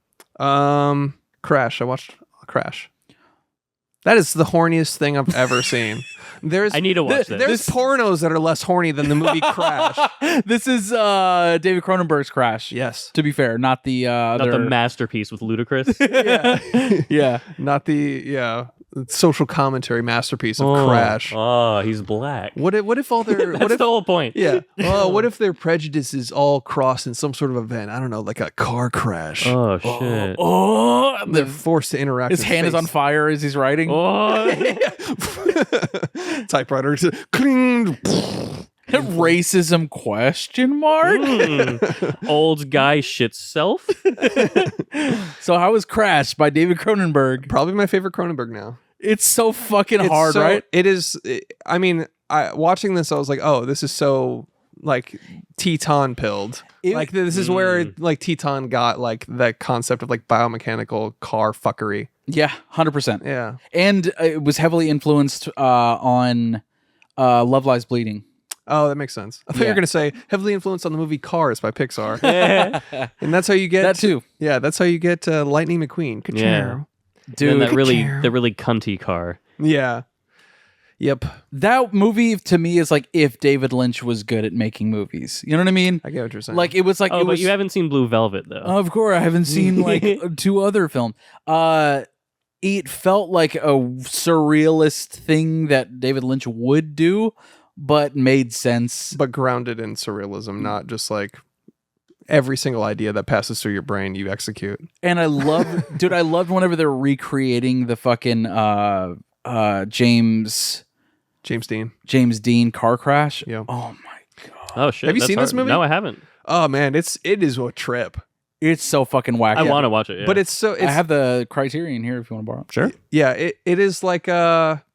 Crash. I watched Crash. That is the horniest thing I've ever seen. I need to watch this. There's pornos that are less horny than the movie Crash. This is David Cronenberg's Crash. Yes. To be fair, not the not the masterpiece with Ludacris. Yeah. Yeah. Not the social commentary masterpiece of Crash. Oh, he's black. What if all their That's the whole point. Yeah. What if their prejudices all cross in some sort of event? I don't know, like a car crash. Oh shit. They're forced to interact. His hand is on fire as he's writing. Typewriter. Cling. Racism question mark? Old guy shits self. So how was Crash by David Cronenberg? Probably my favorite Cronenberg now. It's so fucking hard, right? It is. I mean, watching this, I was like, oh, this is so like Teton pilled. Like this is where like Teton got like the concept of like biomechanical car fuckery. Yeah, 100%. Yeah, and it was heavily influenced on Love Lies Bleeding. Oh, that makes sense. I thought you were going to say heavily influenced on the movie Cars by Pixar. And that's how you get that too. Yeah, that's how you get Lightning McQueen. Ka-chow. Yeah. Dude, and that really cunty car. Yeah. Yep. That movie to me is like if David Lynch was good at making movies. You know what I mean? I get what you're saying. Like it was like but you haven't seen Blue Velvet though. Of course, I haven't seen like 2 other films. It felt like a surrealist thing that David Lynch would do, but made sense. But grounded in surrealism, not just like every single idea that passes through your brain you execute. And I love, dude, I loved whenever they're recreating the fucking James Dean car crash. Yeah. Oh my god. Oh shit. Have you seen this movie? No, I haven't. Oh man, it is a trip. It's so fucking wacky. I want to watch it. Yeah. But it's I have the Criterion here if you want to borrow it. Sure. Yeah, it is like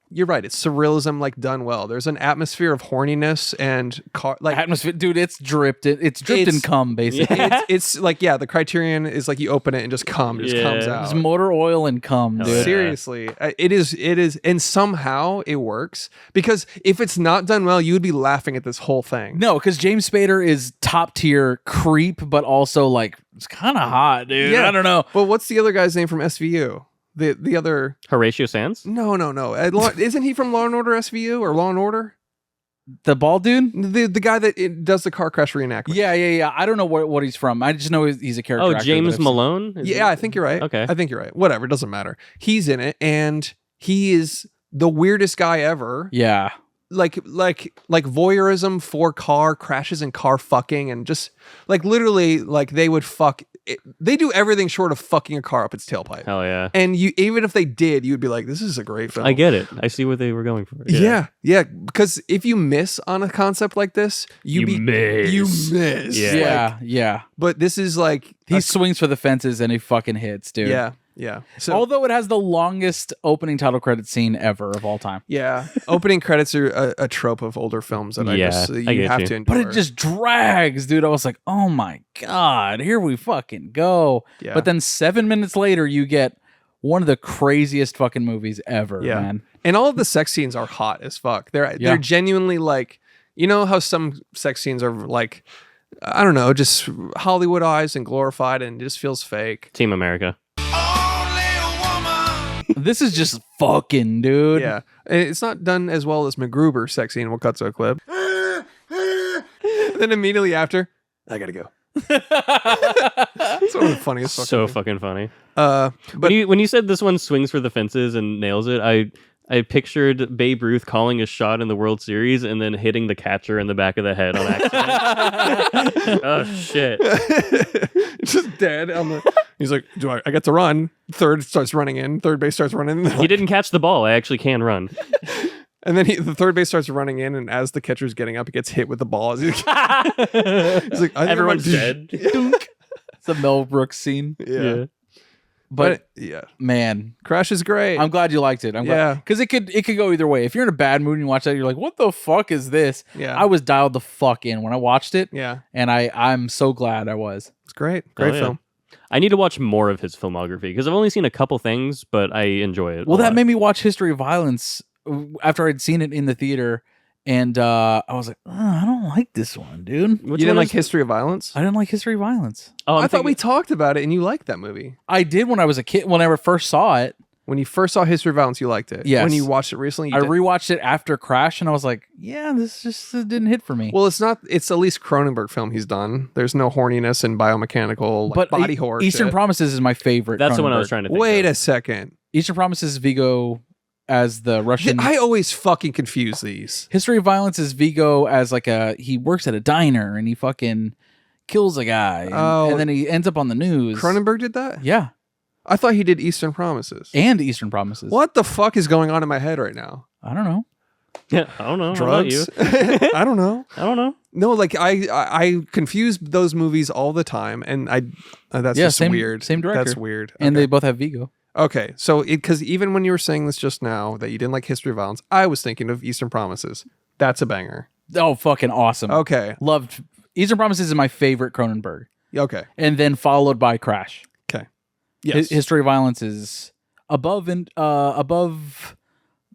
you're right. It's surrealism, like done well. There's an atmosphere of horniness and atmosphere, dude. It's dripped in cum, basically. It's like the Criterion is like you open it and just cum comes out. It's motor oil and cum, dude. Seriously, it is, and somehow it works because if it's not done well, you would be laughing at this whole thing. No, because James Spader is top tier creep, but also like it's kind of hot, dude. Yeah. I don't know. Well, what's the other guy's name from SVU? The other Horatio Sands? No. Isn't he from Law and Order SVU or Law and Order? The bald dude? The guy that does the car crash reenactment. Yeah. I don't know what he's from. I just know he's a character. Oh, James Malone? I think you're right. Okay. I think you're right. Whatever, it doesn't matter. He's in it, and he is the weirdest guy ever. Yeah. Like voyeurism for car crashes and car fucking, and just like literally like they would fuck. They do everything short of fucking a car up its tailpipe. Hell yeah. And even if they did, you'd be like, this is a great film. I get it. I see what they were going for. Yeah. Because if you miss on a concept like this, you miss. Yeah. But this is like he swings for the fences and he fucking hits, dude. Yeah. So, although it has the longest opening title credit scene ever of all time. Yeah. Opening credits are a trope of older films that I guess you have to endure. But it just drags, dude. I was like, oh my God, here we fucking go. Yeah. But then 7 minutes later, you get one of the craziest fucking movies ever, man. And all of the sex scenes are hot as fuck. They're genuinely like, you know how some sex scenes are like, I don't know, just Hollywoodized and glorified and it just feels fake. Team America. This is just fucking, dude. Yeah. It's not done as well as MacGruber's sex scene. We'll cut to a clip. Then immediately after, I gotta go. It's one of the funniest. So fucking funny. But when you said this one swings for the fences and nails it, I pictured Babe Ruth calling a shot in the World Series and then hitting the catcher in the back of the head on accident. Oh shit! Just dead on the. He's like, I get to run? Third starts running in. Third base starts running. He didn't catch the ball. I actually can run. And then the third base starts running in, and as the catcher's getting up, he gets hit with the ball. He's like, everyone's dead. It's a Mel Brooks scene. Yeah. But yeah, man, Crash is great. I'm glad you liked it. I'm glad because it could go either way. If you're in a bad mood and you watch that, you're like, "What the fuck is this?" Yeah, I was dialed the fuck in when I watched it. Yeah, and I'm so glad I was. It's great film. I need to watch more of his filmography because I've only seen a couple things, but I enjoy it. Well, that made me watch History of Violence after I'd seen it in the theater. And I was like, I don't like this one, dude. You didn't like History of Violence? I didn't like History of Violence. Oh, I thought we talked about it and you liked that movie. I did when I was a kid, when I first saw it. When you first saw History of Violence, you liked it? Yes. When you watched it recently, I rewatched it after Crash and I was like, yeah, this just didn't hit for me. Well, it's the least Cronenberg film he's done. There's no horniness and biomechanical body horror Eastern shit. Promises is my favorite. That's the one I was trying to think Wait a second. Eastern Promises is Viggo as the Russian. I always fucking confuse these. History of Violence is Vigo as like he works at a diner and he fucking kills a guy. And then he ends up on the news. Cronenberg did that? Yeah. I thought he did Eastern Promises. And Eastern Promises. What the fuck is going on in my head right now? I don't know. Yeah, I don't know. Drugs? How about you? I don't know. I don't know. No, like I confuse those movies all the time, and that's just weird. Same director. That's weird. And they both have Vigo. Okay, so because even when you were saying this just now that you didn't like History of Violence, I was thinking of Eastern Promises. That's a banger. Oh, fucking awesome. Okay. Loved Eastern Promises is my favorite Cronenberg. Okay. And then followed by Crash. Okay. Yes. History of Violence is above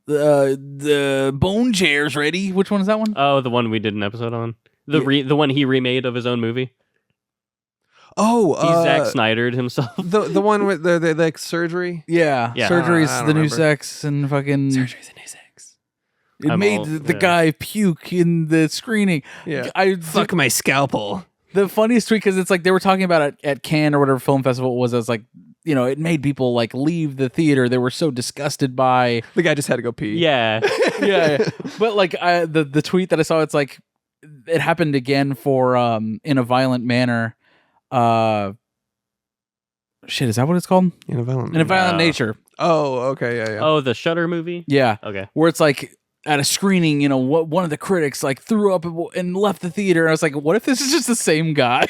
the Bone Chairs. Ready? Which one is that one? Oh, the one we did an episode on. The one he remade of his own movie. Oh, he Zack Snydered himself. The one with the like surgery. Yeah. Surgery's the new sex and fucking surgery's the new sex. It made the guy puke in the screening. Yeah. Fuck my scalpel. The funniest tweet, because it's like they were talking about it at Cannes or whatever film festival it was. I was like, you know, it made people like leave the theater. They were so disgusted by the guy just had to go pee. Yeah. yeah. But like the tweet that I saw, it's like it happened again for In a Violent Manor. Shit, is that what it's called? In a Violent Nature. Oh, okay, yeah. Oh, the Shudder movie? Yeah. Okay. Where it's like at a screening, you know, one of the critics like threw up and left the theater. And I was like, what if this is just the same guy?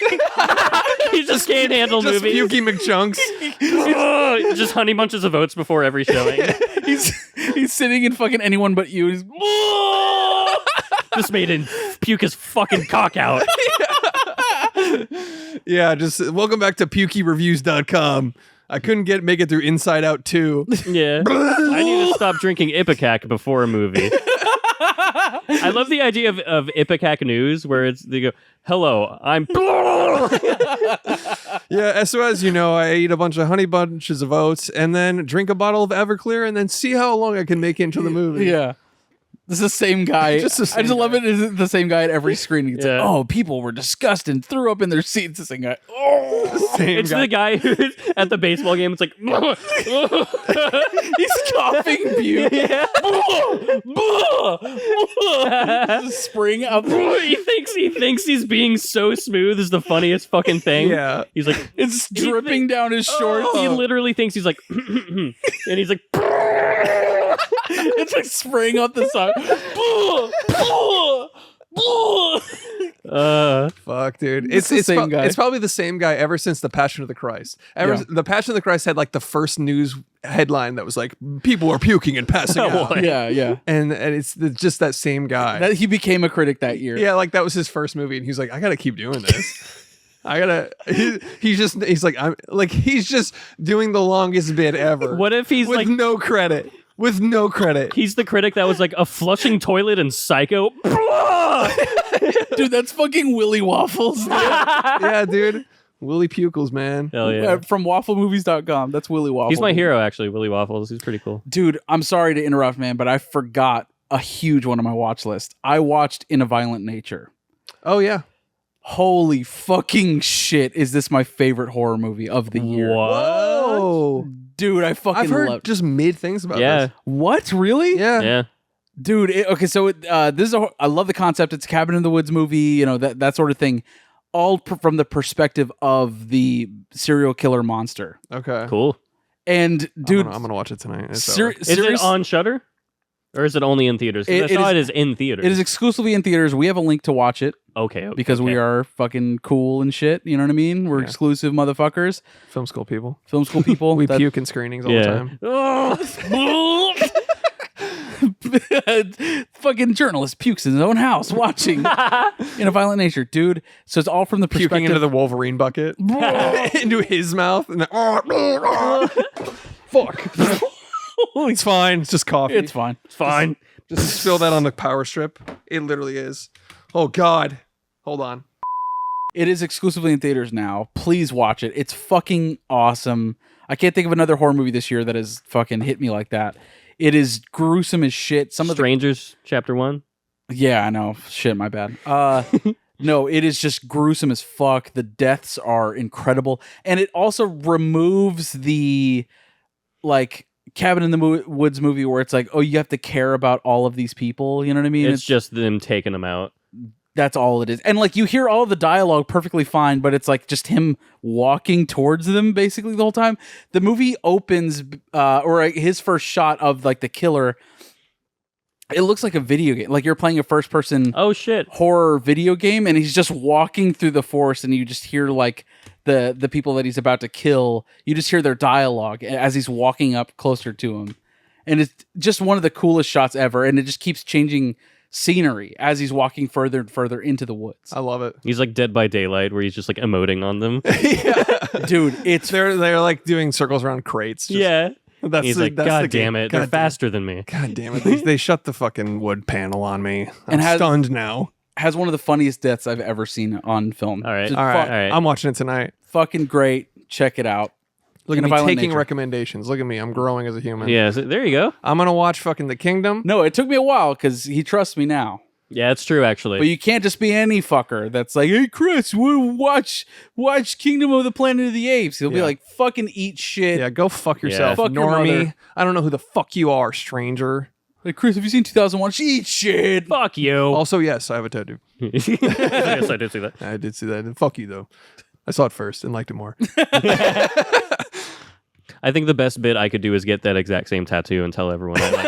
He just can't handle just movies. Pukey McChunks. Just honey bunches of oats before every showing. he's sitting in fucking Anyone But You. He's just made him puke his fucking cock out. Yeah, just welcome back to PukeyReviews.com. I couldn't make it through Inside Out 2. Yeah. I need to stop drinking Ipecac before a movie. I love the idea of Ipecac News where they go, hello, I'm... Yeah, so as you know, I eat a bunch of honey bunches of oats and then drink a bottle of Everclear and then see how long I can make it into the movie. Yeah. This is the same guy. I just love it. It's the same guy at every screening. It's like, oh, people were disgusted and threw up in their seats. The same guy. Oh, it's the guy who's at the baseball game. It's like he's coughing puke. Yeah. Just spring up. He thinks he's being so smooth is the funniest fucking thing. Yeah. He's like, it's dripping down his shorts. He literally thinks he's like, and he's like. It's like spraying up the side. Fuck, dude. It's the same guy. It's probably the same guy ever since The Passion of the Christ. The Passion of the Christ had like the first news headline that was like, people are puking and passing out. Yeah. And it's just that same guy. He became a critic that year. Yeah, like that was his first movie, and he's like, I gotta keep doing this. He's just doing the longest bit ever. What if he's with no credit? With no credit. He's the critic that was like a flushing toilet and Psycho. Dude, that's fucking Willy Waffles. Dude. Yeah, dude. Willy Pukels, man. Hell yeah. From wafflemovies.com. That's Willy Waffles. He's my hero, actually, Willy Waffles. He's pretty cool. Dude, I'm sorry to interrupt, man, but I forgot a huge one on my watch list. I watched In a Violent Nature. Oh, yeah. Holy fucking shit. Is this my favorite horror movie of the year? Whoa. Dude, I fucking I've heard love just mid things about this. What? Really? Yeah. Dude, okay, so this is I love the concept. It's a Cabin in the Woods movie, you know, that sort of thing. All from the perspective of the serial killer monster. Okay. Cool. And dude, I'm gonna watch it tonight. Is it on Shudder? Or is it only in theaters? Because I saw it is in theaters. It is exclusively in theaters. We have a link to watch it. Okay. Because we are fucking cool and shit. You know what I mean? We're exclusive motherfuckers. Film school people. We puke in screenings all the time. Fucking journalist pukes in his own house watching In a Violent Nature, dude. So it's all from the perspective. Puking into the Wolverine bucket. Into his mouth. And fuck. It's fine. It's just coffee. It's fine. It's fine. Just spill that on the power strip. It literally is. Oh, God. Hold on. It is exclusively in theaters now. Please watch it. It's fucking awesome. I can't think of another horror movie this year that has fucking hit me like that. It is gruesome as shit. Strangers, Chapter 1? Yeah, I know. Shit, my bad. No, it is just gruesome as fuck. The deaths are incredible. And it also removes the, like, Cabin in the Woods movie where it's like, oh, you have to care about all of these people. You know what I mean? It's just them taking them out. That's all it is. And like you hear all the dialogue perfectly fine, but it's like just him walking towards them basically the whole time. The movie opens, or his first shot of like the killer, it looks like a video game. Like you're playing a first person horror video game, and he's just walking through the forest, and you just hear like the people that he's about to kill. You just hear their dialogue as he's walking up closer to him. And it's just one of the coolest shots ever, and it just keeps changing scenery as he's walking further and further into the woods. I love it. He's like Dead by Daylight, where he's just like emoting on them. Dude, they're like doing circles around crates. He's like, God damn it, they're faster than me. God damn it, they shut the fucking wood panel on me. I'm And stunned now. Has one of the funniest deaths I've ever seen on film. All right, Just all right. I'm watching it tonight. Fucking great. Check it out. Look at In a me Violent taking Nature. recommendations. Look at me. I'm growing as a human. Yeah, so there you go. I'm gonna watch fucking The Kingdom. No, it took me a while because he trusts me now. Yeah, it's true, actually. But you can't just be any fucker that's like, hey, Chris, we'll watch Kingdom of the Planet of the Apes. He'll be like, fucking eat shit. Yeah, go fuck yourself, Fuck your normie. mother. I don't know who the fuck you are, stranger. Like, Chris, have you seen 2001? Eat shit. Fuck you. Also, yes, I have a tattoo. Yes, I did see that. I did see that. And fuck you, though. I saw it first and liked it more. I think the best bit I could do is get that exact same tattoo and tell everyone I like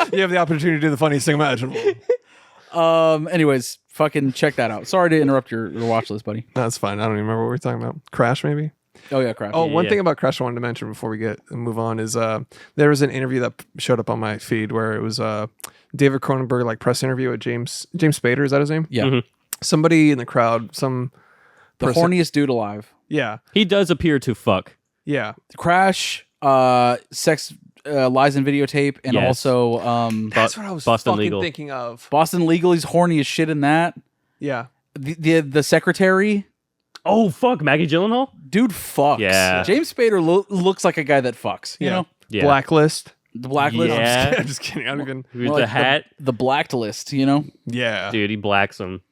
it. You have the opportunity to do the funniest thing imaginable. Anyways, fucking check that out. Sorry to interrupt your watch list, buddy. That's fine. I don't even remember what we were talking about. Crash, maybe? Oh, yeah, Crash. Oh, one thing about Crash I wanted to mention before we move on is there was an interview that showed up on my feed where it was David Cronenberg like press interview with James Spader. Is that his name? Yeah. Mm-hmm. Somebody in the crowd, The horniest dude alive. Yeah. He does appear to fuck. Yeah. Crash, sex, lies and videotape, and also That's what I was Boston fucking Legal. thinking of. Boston Legal. He's horny as shit in that. Yeah. The secretary. Oh, fuck. Maggie Gyllenhaal? Dude fucks. Yeah. James Spader looks like a guy that fucks. You know? Yeah. Blacklist. The blacklist. Yeah. I'm just kidding. I don't even. With More the like hat. The blacklist, you know? Yeah. Dude, he blacks him.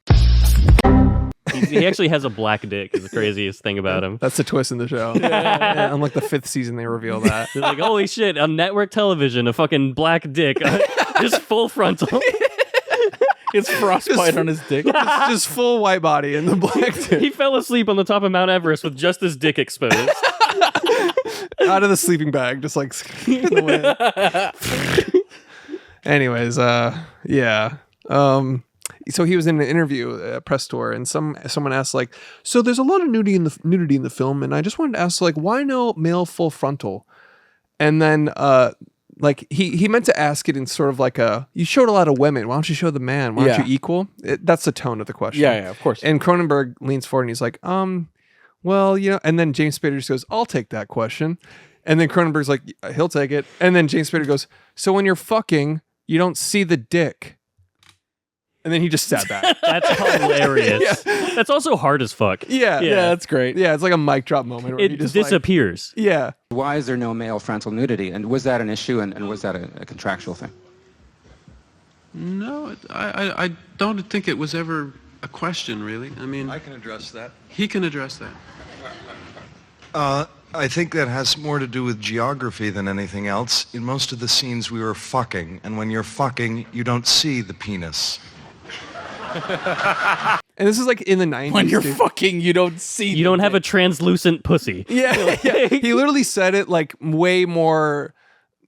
He actually has a black dick, is the craziest thing about him. That's the twist in the show. Yeah, on like the 5th season, they reveal that. They're like, holy shit, on network television, a fucking black dick. Just full frontal. It's frostbite on his dick. It's just full white body and the black dick. He fell asleep on the top of Mount Everest with just his dick exposed. Out of the sleeping bag, just like in the wind. Anyways, yeah. So he was in an interview at a press tour, and someone asked like, so there's a lot of nudity in the film, and I just wanted to ask like, why no male full frontal? And then like he meant to ask it in sort of like you showed a lot of women, why don't you show the man? Why aren't you equal? That's the tone of the question. Yeah, of course. And Cronenberg leans forward and he's like, well, you know, and then James Spader just goes, I'll take that question. And then Cronenberg's like, he'll take it. And then James Spader goes, so when you're fucking, you don't see the dick. And then he just said that. That's hilarious. Yeah. That's also hard as fuck. Yeah. Yeah, that's great. Yeah, it's like a mic drop moment. Where It he just disappears. Like, yeah. Why is there no male frontal nudity? And was that an issue, and was that a contractual thing? No, I don't think it was ever a question, really. I mean... I can address that. He can address that. I think that has more to do with geography than anything else. In most of the scenes, we were fucking, and when you're fucking, you don't see the penis. And this is like in the 90s. When you're fucking, you don't see. You don't have a translucent pussy. Yeah, yeah. He literally said it like way more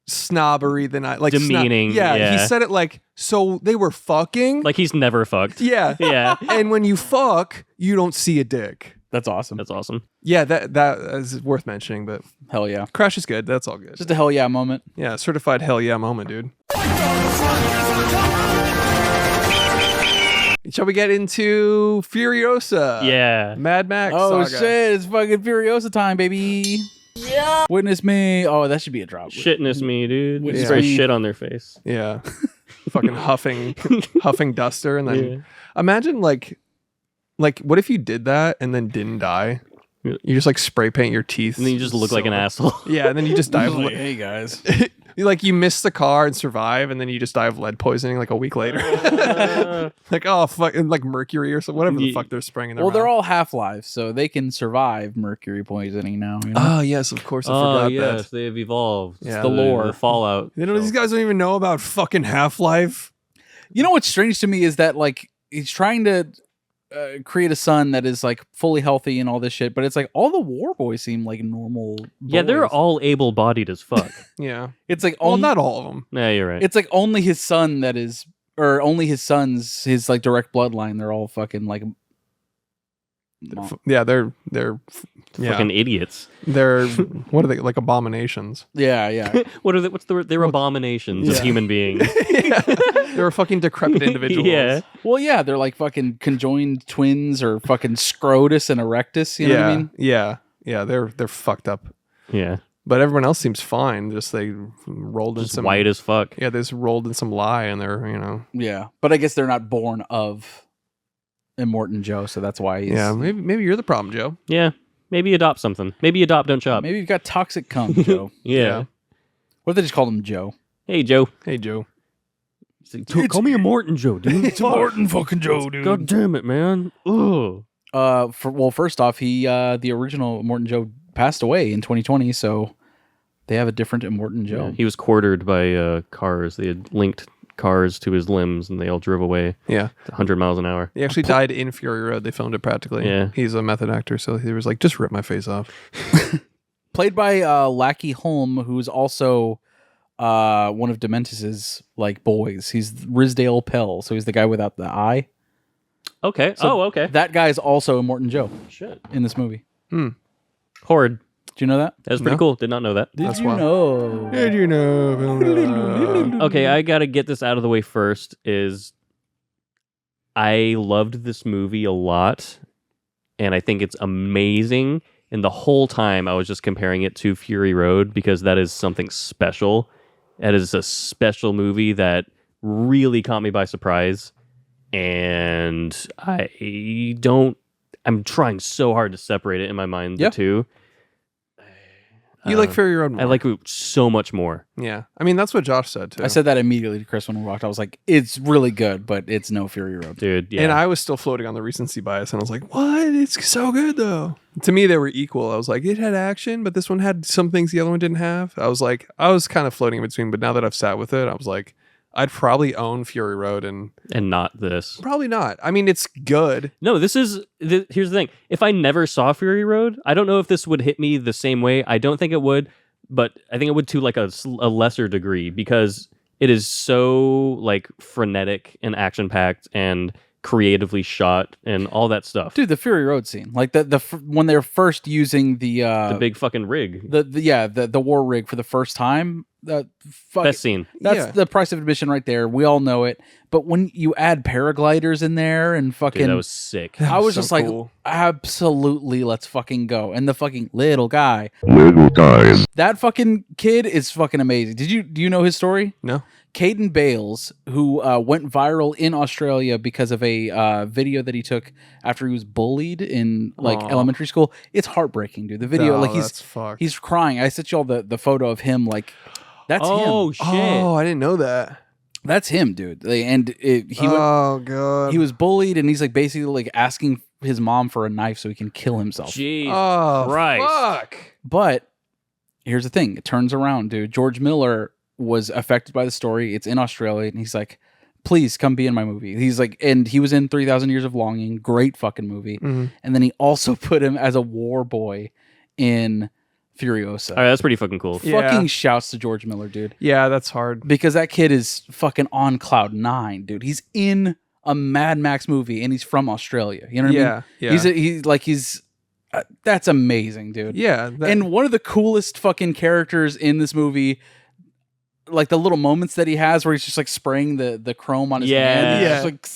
snobbery than I like. Demeaning. Yeah, he said it like, so they were fucking. Like he's never fucked. Yeah. Yeah. And when you fuck, you don't see a dick. That's awesome. That's awesome. Yeah, that is worth mentioning, but hell yeah. Crash is good. That's all good. Just a hell yeah moment. Yeah, certified hell yeah moment, dude. Shall we get into Furiosa? Yeah. Mad Max Oh Saga. shit, it's fucking Furiosa time, baby. Yeah. Witness me. Oh, that should be a drop. Shitness me, dude. Witness Spray me. shit on their face. Yeah. Fucking huffing duster, and then imagine like what if you did that and then didn't die? You just like spray paint your teeth. And then you just look like an asshole. Yeah, and then you just die. Like, hey guys. You miss the car and survive, and then you just die of lead poisoning like a week later. Oh fuck, like mercury or something, whatever the fuck they're spraying in their mouth. They're all half-lives, so they can survive mercury poisoning now. You know? Oh yes, of course. I forgot that. They have evolved. It's the lore. The Fallout. These guys don't even know about fucking Half-Life. You know what's strange to me is that like he's trying to create a son that is like fully healthy and all this shit, but it's like all the war boys seem like normal boys. Yeah, they're all able-bodied as fuck. Yeah. It's like not all of them. Yeah, you're right. It's like only his son that is, or only his sons, his like direct bloodline. They're all fucking like. They're fucking idiots. They're what are they, like abominations? Yeah. What are they? What's the word? They're abominations of human beings. They're fucking decrepit individuals. Yeah. Well, yeah, they're like fucking conjoined twins or fucking Scrotus and Erectus. You know what I mean? Yeah. They're fucked up. Yeah. But everyone else seems fine. Just they rolled in some white as fuck. Yeah, they just rolled in some lie, and they're Yeah, but I guess they're not born of Immortan Joe, so that's why he's... Yeah, maybe you're the problem, Joe. Yeah, maybe adopt something. Maybe adopt, don't shop. Maybe you've got toxic cum, Joe. Yeah. What if they just called him Joe? Hey, Joe. Hey, Joe. Call me Immortan Joe, dude. It's Immortan fucking Joe, dude. God damn it, man. Ugh. First off, the original Immortan Joe passed away in 2020, so they have a different Immortan Joe. Yeah, he was quartered by cars. They had linked cars to his limbs, and they all drove away. Yeah, 100 miles an hour. He actually died in Fury Road. They filmed it practically. Yeah, he's a method actor, so he was like, "Just rip my face off." Played by Lackey Holm, who's also one of Dementus's like boys. He's Rizdale Pell, so he's the guy without the eye. Okay. So okay. That guy's also Immortan Joe. Shit. In this movie. Horde. Do you know that? That was pretty cool. Did not know that. Did you know? Did you know? Okay, I gotta get this out of the way first. I loved this movie a lot, and I think it's amazing. And the whole time I was just comparing it to Fury Road because that is something special. That is a special movie that really caught me by surprise. And I'm trying so hard to separate it in my mind, the two. You like Fury Road more. I like it so much more. Yeah. I mean, that's what Josh said, too. I said that immediately to Chris when we walked. I was like, it's really good, but it's no Fury Road. Dude, yeah. And I was still floating on the recency bias, and I was like, what? It's so good, though. To me, they were equal. I was like, it had action, but this one had some things the other one didn't have. I was kind of floating in between, but now that I've sat with it, I was like, I'd probably own Fury Road and not this. Probably not. I mean, it's good. No, here's the thing. If I never saw Fury Road, I don't know if this would hit me the same way. I don't think it would, but I think it would to like a lesser degree because it is so like frenetic and action packed and creatively shot and all that stuff. Dude, the Fury Road scene, like when they're first using the big fucking rig, the war rig for the first time. Best scene. That's the price of admission right there. We all know it. But when you add paragliders in there and fucking... Dude, that was sick. I was just like, absolutely, let's fucking go. And the fucking little guy. That fucking kid is fucking amazing. Do you know his story? No. Caden Bales, who went viral in Australia because of a video that he took after he was bullied in elementary school. It's heartbreaking, dude. The video, he's crying. I sent you all the photo of him, like... That's him. Oh, shit. Oh, I didn't know that. That's him, dude. And God. He was bullied, and he's like basically like asking his mom for a knife so he can kill himself. Jesus Christ. Fuck. But here's the thing. It turns around, dude. George Miller was affected by the story. It's in Australia, and he's like, please come be in my movie. He's like, and he was in 3,000 Years of Longing. Great fucking movie. Mm-hmm. And then he also put him as a war boy in Furiosa. All right, that's pretty fucking cool. Fucking shouts to George Miller, dude. Yeah, that's hard. Because that kid is fucking on cloud 9, dude. He's in a Mad Max movie and he's from Australia. You know what I mean? Yeah. He's that's amazing, dude. Yeah. And one of the coolest fucking characters in this movie, like the little moments that he has where he's just like spraying the chrome on his hand. Yeah. Like,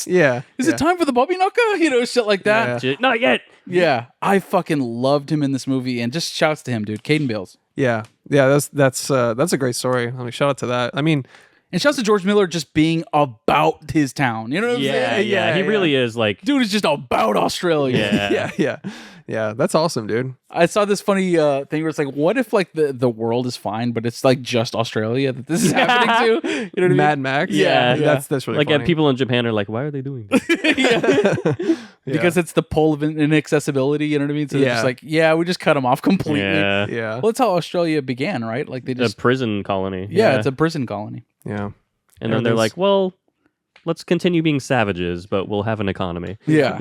yeah. Is it time for the Bobby Knucka? You know, shit like that. Yeah. Not yet. Yeah. I fucking loved him in this movie, and just shouts to him, dude. Caden Bales. Yeah. Yeah, that's a great story. I mean, shout out to that. I mean, and shouts to George Miller just being about his town. You know what I'm saying? Yeah, he really is like... Dude is just about Australia. Yeah. Yeah, that's awesome, dude. I saw this funny thing where it's like, what if like the world is fine, but it's like just Australia that this is happening to? You know what I mean? Mad Max. Yeah. That's really like funny. people in Japan are like, why are they doing this? Because it's the pole of inaccessibility. You know what I mean? So they're just like, we just cut them off completely. Yeah. Well, that's how Australia began, right? Like they just a prison colony. Yeah, it's a prison colony. Yeah. And then they're like, well, let's continue being savages, but we'll have an economy. Yeah.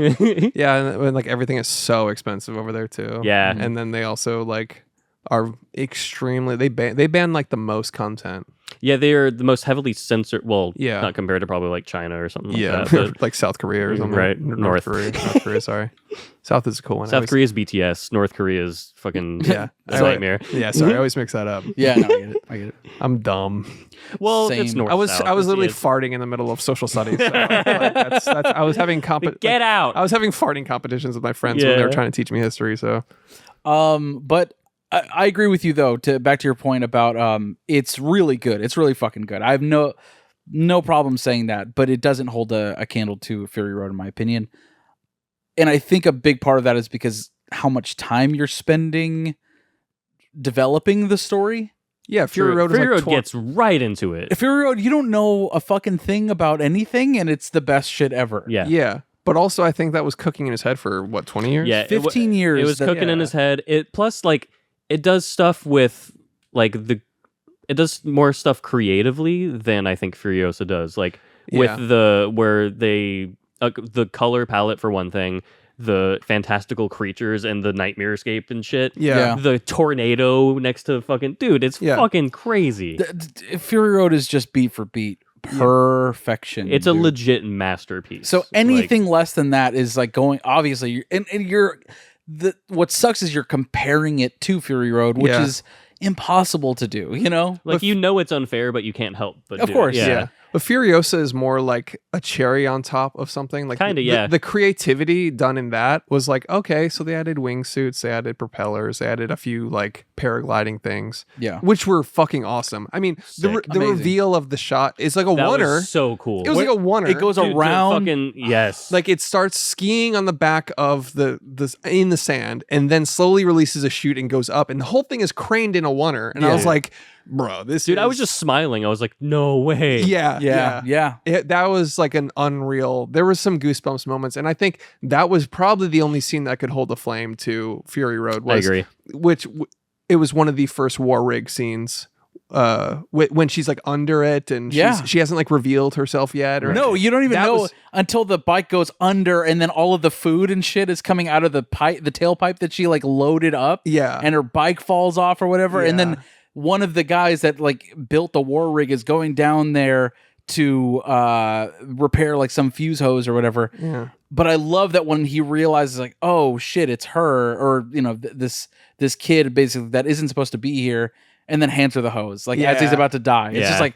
Yeah, and like everything is so expensive over there too. Yeah. And then they also like are extremely they ban like the most content. Yeah, they are the most heavily censored. Well, Yeah. not compared to probably like China or something like Yeah. that. But like South Korea or something. Right. North Korea, sorry. South is a cool one. South Korea's BTS. North Korea's fucking Yeah. a nightmare. Yeah, sorry, I always mix that up. Yeah, no, I get it. I'm dumb. Well, Same. it's North. I was South, literally it's- farting in the middle of social studies. So, like, that's I was having Get out. I was having farting competitions with my friends when they were Yeah. trying to teach me history. So But I agree with you though. Back to your point about it's really good. It's really fucking good. I have no problem saying that, but it doesn't hold a candle to Fury Road in my opinion. And I think a big part of that is because how much time you're spending developing the story. yeah, Fury Road is Fury like Road gets right into it. Fury Road, you don't know a fucking thing about anything, and it's the best shit ever. Yeah. yeah. But also, I think that was cooking in his head for what 20 years. Yeah, 15 years. It was cooking in his head. It plus like it does stuff with like it does more stuff creatively than I think Furiosa does. Like with the color palette for one thing, the fantastical creatures and the nightmare escape and shit. Yeah. The tornado next to fucking dude, it's fucking crazy. Fury Road is just beat for beat perfection. It's a dude. legit masterpiece. So anything less than that is like going. Obviously, what sucks is you're comparing it to Fury Road, which Yeah. is impossible to do. You know, like it's unfair, but you can't help but Of do course, it. Yeah. But Furiosa is more like a cherry on top of something. Like Kinda, yeah. The creativity done in that was like, okay, so they added wingsuits, they added propellers, they added a few like paragliding things. Yeah. Which were fucking awesome. I mean, the Amazing. reveal of the shot is like a That oneer. was so cool. It was like a oneer. It goes Dude, the around. fucking yes. Like it starts skiing on the back of the in the sand and then slowly releases a chute and goes up and the whole thing is craned in a oneer. And I was like, bro, this Dude, is... I was just smiling. I was like, no way. Yeah. That was like an unreal. There was some goosebumps moments, and I think that was probably the only scene that could hold a flame to Fury Road. I agree. It was one of the first war rig scenes. When she's like under it, and she hasn't like revealed herself yet. Or No, you don't even That know was- until the bike goes under, and then all of the food and shit is coming out of the tailpipe that she like loaded up. Yeah. and her bike falls off or whatever, and Yeah. then one of the guys that like built the war rig is going down there to repair like some fuse hose or whatever. Yeah. But I love that when he realizes like, oh shit, it's her, or you know, this kid basically that isn't supposed to be here, and then hands her the hose like as he's Yeah. about to die. It's Yeah. just like,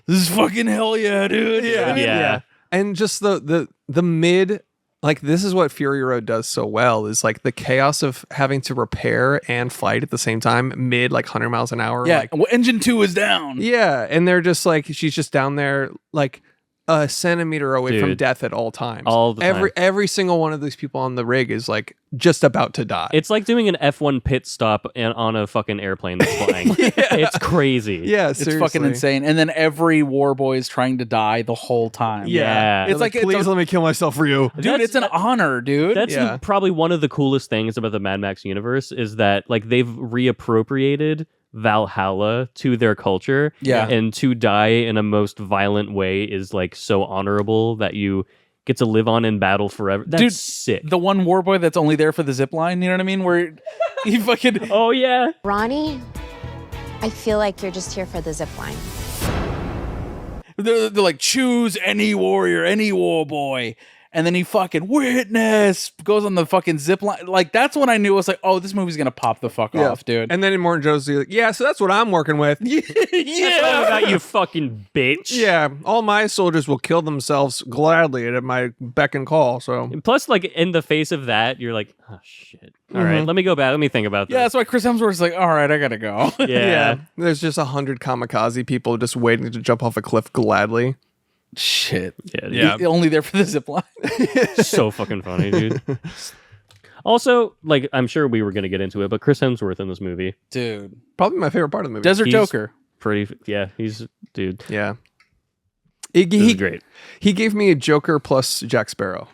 this is fucking hell yeah, dude. Yeah. And just the mid, like this is what Fury Road does so well is like the chaos of having to repair and fight at the same time mid like 100 miles an hour. Yeah, Like, well, engine 2 is down. yeah. And they're just like, she's just down there like a centimeter away from Dude. death at all times. All the time. Every single one of these people on the rig is like just about to die. It's like doing an F1 pit stop on a fucking airplane that's flying. It's crazy. yeah, It's seriously. fucking insane. And then every war boy is trying to die the whole time. Yeah. It's like, please let me kill myself for you. dude, it's an honor, dude. That's Yeah. probably one of the coolest things about the Mad Max universe is that like they've reappropriated Valhalla to their culture. Yeah. And to die in a most violent way is like so honorable that you get to live on in battle forever. That's Dude, sick. the one war boy that's only there for the zip line, you know what I mean? Where he fucking Oh yeah. Ronnie, I feel like you're just here for the zip line. they're like, choose any warrior, any war boy. And then he fucking witness goes on the fucking zip line. Like that's when I knew I was like, oh, this movie's gonna pop the fuck off, dude. And then in Morton Joe's like, yeah, so that's what I'm working with. That's all about you fucking bitch. Yeah, all my soldiers will kill themselves gladly at my beck and call. So And plus, like in the face of that, you're like, oh shit. All right, let me go back. Let me think about this. Yeah, that's why Chris Hemsworth's like, all right, I gotta go. Yeah. there's just 100 kamikaze people just waiting to jump off a cliff gladly. Shit. Yeah. Only there for the zip line. So fucking funny, dude. Also, like, I'm sure we were going to get into it, but Chris Hemsworth in this movie. Dude. Probably my favorite part of the movie. Desert Joker. He's dude. Yeah. He's great. He gave me a Joker plus Jack Sparrow.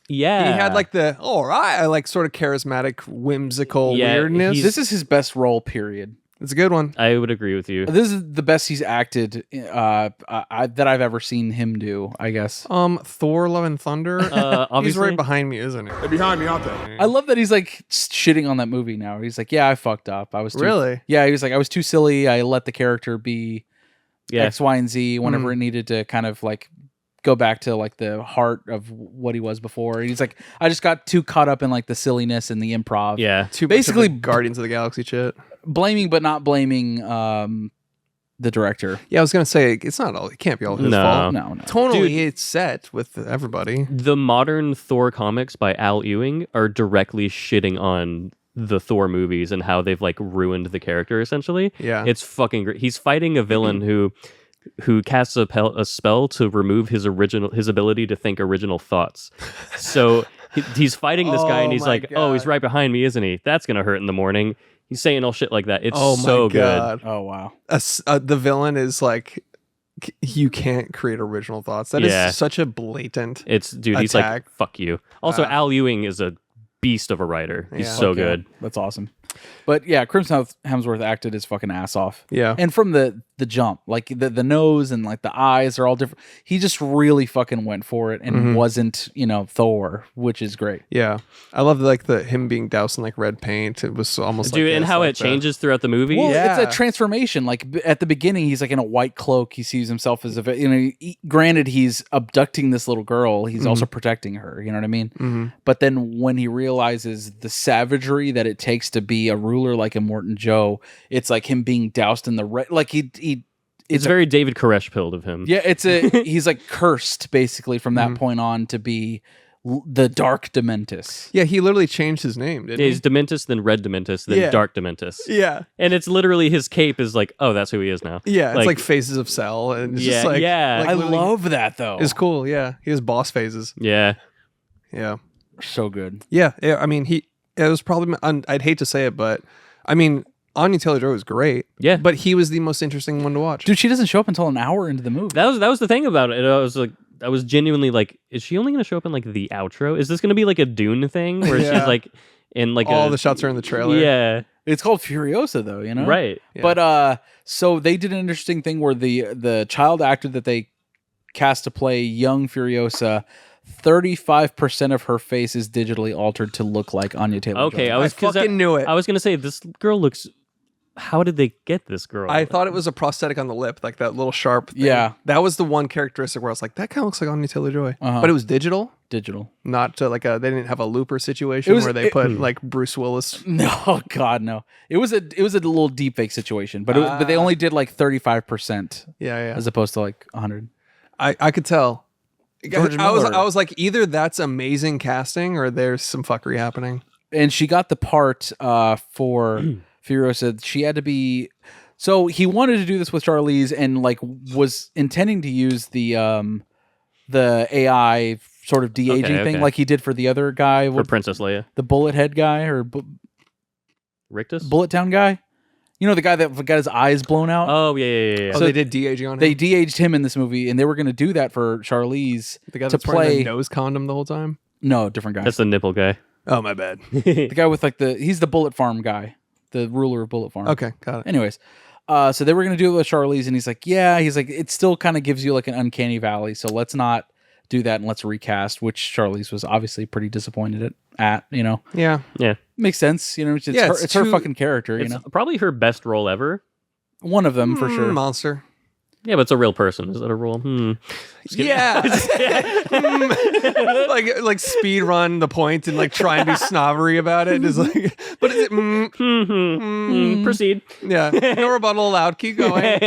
Yeah. He had like the, I like sort of charismatic, whimsical weirdness. This is his best role, period. It's a good one. I would agree with you. This is the best he's acted that I've ever seen him do, I guess. Thor Love and Thunder. Obviously. He's right behind me, isn't he? They're behind me, aren't they? I love that he's like shitting on that movie now. He's like, yeah, I fucked up. I was too, Really? Yeah, he was like, I was too silly. I let the character be X, Y, and Z whenever it needed to kind of like go back to like the heart of what he was before. He's like, I just got too caught up in like the silliness and the improv. Yeah. Basically Guardians of the Galaxy shit. Blaming but not blaming the director. Yeah, I was gonna say it can't be all his fault. No. Totally, it's set with everybody. The modern Thor comics by Al Ewing are directly shitting on the Thor movies and how they've like ruined the character essentially. Yeah. It's fucking great. He's fighting a villain who casts a spell to remove his ability to think original thoughts. So he's fighting this guy and he's like, oh, he's right behind me, isn't he? That's gonna hurt in the morning. He's saying all shit like that. It's so good. Oh, wow. The villain is like, you can't create original thoughts. That is such a blatant He's like, fuck you. Also, Al Ewing is a beast of a writer. He's so good. That's awesome. But yeah, Chris Hemsworth acted his fucking ass off. Yeah. And from the jump, like the nose and like the eyes are all different. He just really fucking went for it and wasn't, Thor, which is great. Yeah. I love like him being doused in like red paint. It was almost dude, and how it changes throughout the movie. Well, it's a transformation. Like at the beginning, he's like in a white cloak. He sees himself as granted, he's abducting this little girl. He's also protecting her. You know what I mean? But then when he realizes the savagery that it takes to be a ruler like a Morton Joe, it's like him being doused in the red. Like it's very David Koresh pilled of him. Yeah, he's like cursed basically from that point on to be the Dark Dementus. Yeah, he literally changed his name, didn't he? He's Dementus, then Red Dementus, then Dark Dementus. Yeah. And it's literally his cape is like, oh, that's who he is now. Yeah, it's like Faces of Cell. And it's just like, I love that though. It's cool, yeah. He has boss phases. Yeah. Yeah. So good. Yeah, I mean, it was probably, I'd hate to say it, but I mean, Anya Taylor-Joy was great. Yeah. But he was the most interesting one to watch. Dude, she doesn't show up until an hour into the movie. That was the thing about it. I was genuinely like, is she only going to show up in like the outro? Is this going to be like a Dune thing where she's like in like all the shots are in the trailer? Yeah. It's called Furiosa though, Right. Yeah. But so they did an interesting thing where the child actor that they cast to play young Furiosa, 35% of her face is digitally altered to look like Anya Taylor-Joy. Okay, I fucking knew it. I was gonna say this girl looks. How did they get this girl? I thought it was a prosthetic on the lip, like that little sharp thing. Yeah, that was the one characteristic where I was like, that kind of looks like Anya Taylor-Joy, but it was digital. Not to like they didn't have a looper situation where they put like Bruce Willis. No, God, no. It was a little deepfake situation, but they only did like 35%. Yeah, as opposed to like 100. I could tell. I was like, either that's amazing casting or there's some fuckery happening. And she got the part for Furiosa. She had to be. So he wanted to do this with Charlize and like was intending to use the AI sort of de-aging thing like he did for the other guy. For Princess Leia. The bullet head guy or Rictus? Bullet Town guy. You know, the guy that got his eyes blown out? Oh, yeah. So they did de-aging on him? They de-aged him in this movie, and they were going to do that for Charlize the guy that's to play wearing the nose condom the whole time? No, different guy. That's the nipple guy. Oh, my bad. The guy with like he's the Bullet Farm guy, the ruler of Bullet Farm. Okay, got it. Anyways, so they were going to do it with Charlize, and he's like, it still kind of gives you like an uncanny valley, so let's not do that and let's recast, which Charlize was obviously pretty disappointed at, Yeah. Makes sense, it's her fucking character, It's probably her best role ever. One of them for sure. Monster. Yeah, but it's a real person. Is that a role? Yeah. like speed run the point and like try and be snobbery about it. Is like, but is it? Proceed. Yeah. No rebuttal allowed. Keep going.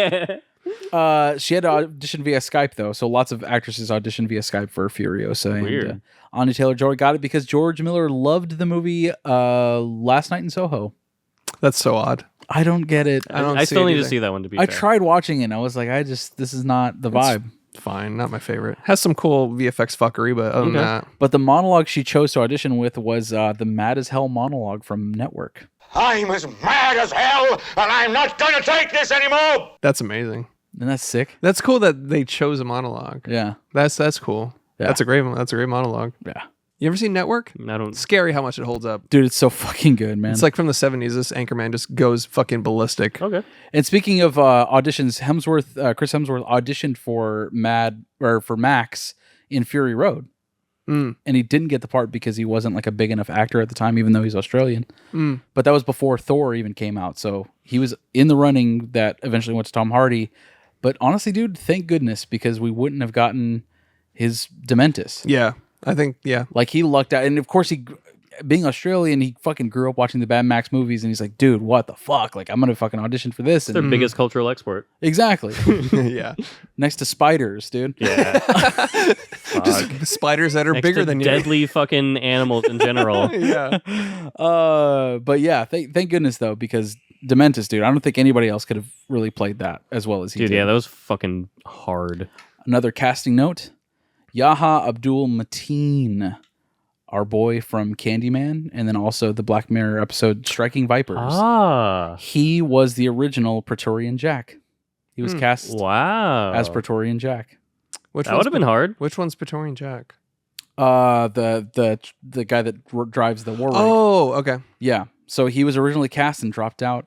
She had to audition via Skype though, so lots of actresses auditioned via Skype for Furiosa. Weird. And Anya Taylor-Joy got it because George Miller loved the movie Last Night in Soho. That's so odd. I don't get it. I still need to see that one to be fair. I tried watching it and I was like, this is not the vibe. fine. Not my favorite. Has some cool VFX fuckery, but other than that. But the monologue she chose to audition with was the Mad as Hell monologue from Network. I'm as mad as hell, and I'm not gonna take this anymore. That's amazing. And that's sick. That's cool that they chose a monologue. Yeah. That's cool. Yeah. That's a great monologue. Yeah. You ever seen Network? I don't. Scary how much it holds up. Dude, it's so fucking good, man. It's like from the 70s. This Anchorman just goes fucking ballistic. Okay. And speaking of auditions, Chris Hemsworth auditioned for Max in Fury Road. And he didn't get the part because he wasn't like a big enough actor at the time, even though he's Australian. But that was before Thor even came out. So he was in the running that eventually went to Tom Hardy. But honestly, dude, thank goodness, because we wouldn't have gotten his Dementis. Yeah. I think, yeah. Like, he lucked out. And of course, being Australian, he fucking grew up watching the Mad Max movies, and he's like, dude, what the fuck? Like, I'm going to fucking audition for this. It's their biggest cultural export. Exactly. Yeah. Next to spiders, dude. Yeah. Just spiders that are Next bigger to than you. deadly fucking animals in general. Yeah. But yeah, thank goodness, though, because Dementis, dude, I don't think anybody else could have really played that as well as he Dude, did. yeah, that was fucking hard. Another casting note, Yaha Abdul Mateen, our boy from Candyman, and then also the Black Mirror episode Striking Vipers. Ah. He was the original Praetorian Jack. He was cast Wow. as Praetorian Jack. That would have been hard. Which one's Praetorian Jack? The guy that drives the war rig. Oh, okay. Yeah. So he was originally cast and dropped out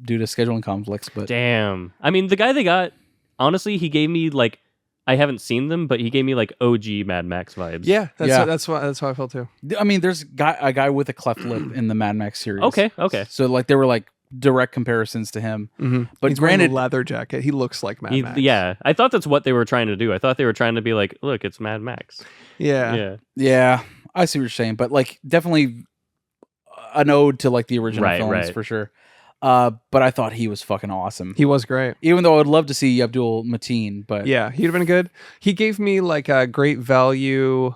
due to scheduling conflicts. But damn. I mean, the guy they got, honestly, he gave me like, I haven't seen them, but he gave me like OG Mad Max vibes. Yeah, that's how I felt too. I mean, there's a guy with a cleft lip in the Mad Max series. Okay. So like they were like direct comparisons to him. Mm-hmm. But he's granted, wearing a leather jacket. He looks like Mad Max. Yeah, I thought that's what they were trying to do. I thought they were trying to be like, look, it's Mad Max. Yeah. Yeah. I see what you're saying, but like definitely an ode to like the original films for sure. But I thought he was fucking awesome. He was great. Even though I would love to see Abdul Mateen, but yeah, he'd have been good. He gave me like a great value,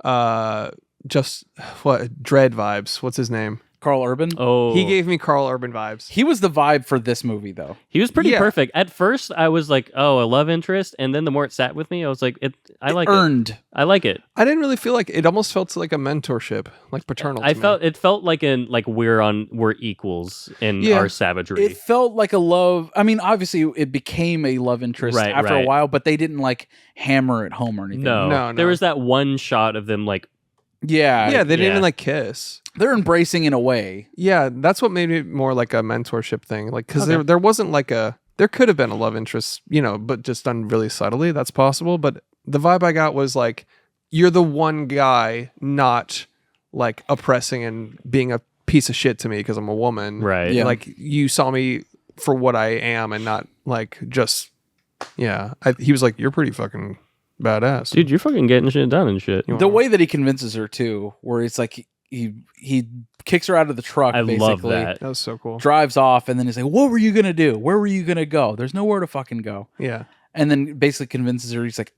just Dread vibes. What's his name? Carl Urban. Oh, he gave me Carl Urban vibes. He was the vibe for this movie, though. He was pretty perfect. At first, I was like, "Oh, a love interest," and then the more it sat with me, I was like, I like it. I like it. I didn't really feel like it. Almost felt like a mentorship, like paternal. It felt like we're equals in our savagery. It felt like a love. I mean, obviously, it became a love interest after a while, but they didn't like hammer it home or anything. No. There was that one shot of them like. Yeah, they didn't even like kiss. They're embracing in a way. Yeah, that's what made it more like a mentorship thing. Like, because there wasn't like there could have been a love interest, but just done really subtly. That's possible. But the vibe I got was like, you're the one guy not like oppressing and being a piece of shit to me because I'm a woman. Right. Yeah. Like, you saw me for what I am and not like just, he was like, you're pretty fucking badass. Dude, you're fucking getting shit done and shit. The way that he convinces her too, where it's like he kicks her out of the truck. I basically, love that. That was so cool. Drives off, and then he's like, "What were you gonna do? Where were you gonna go? There's nowhere to fucking go." Yeah. And then basically convinces her. He's like,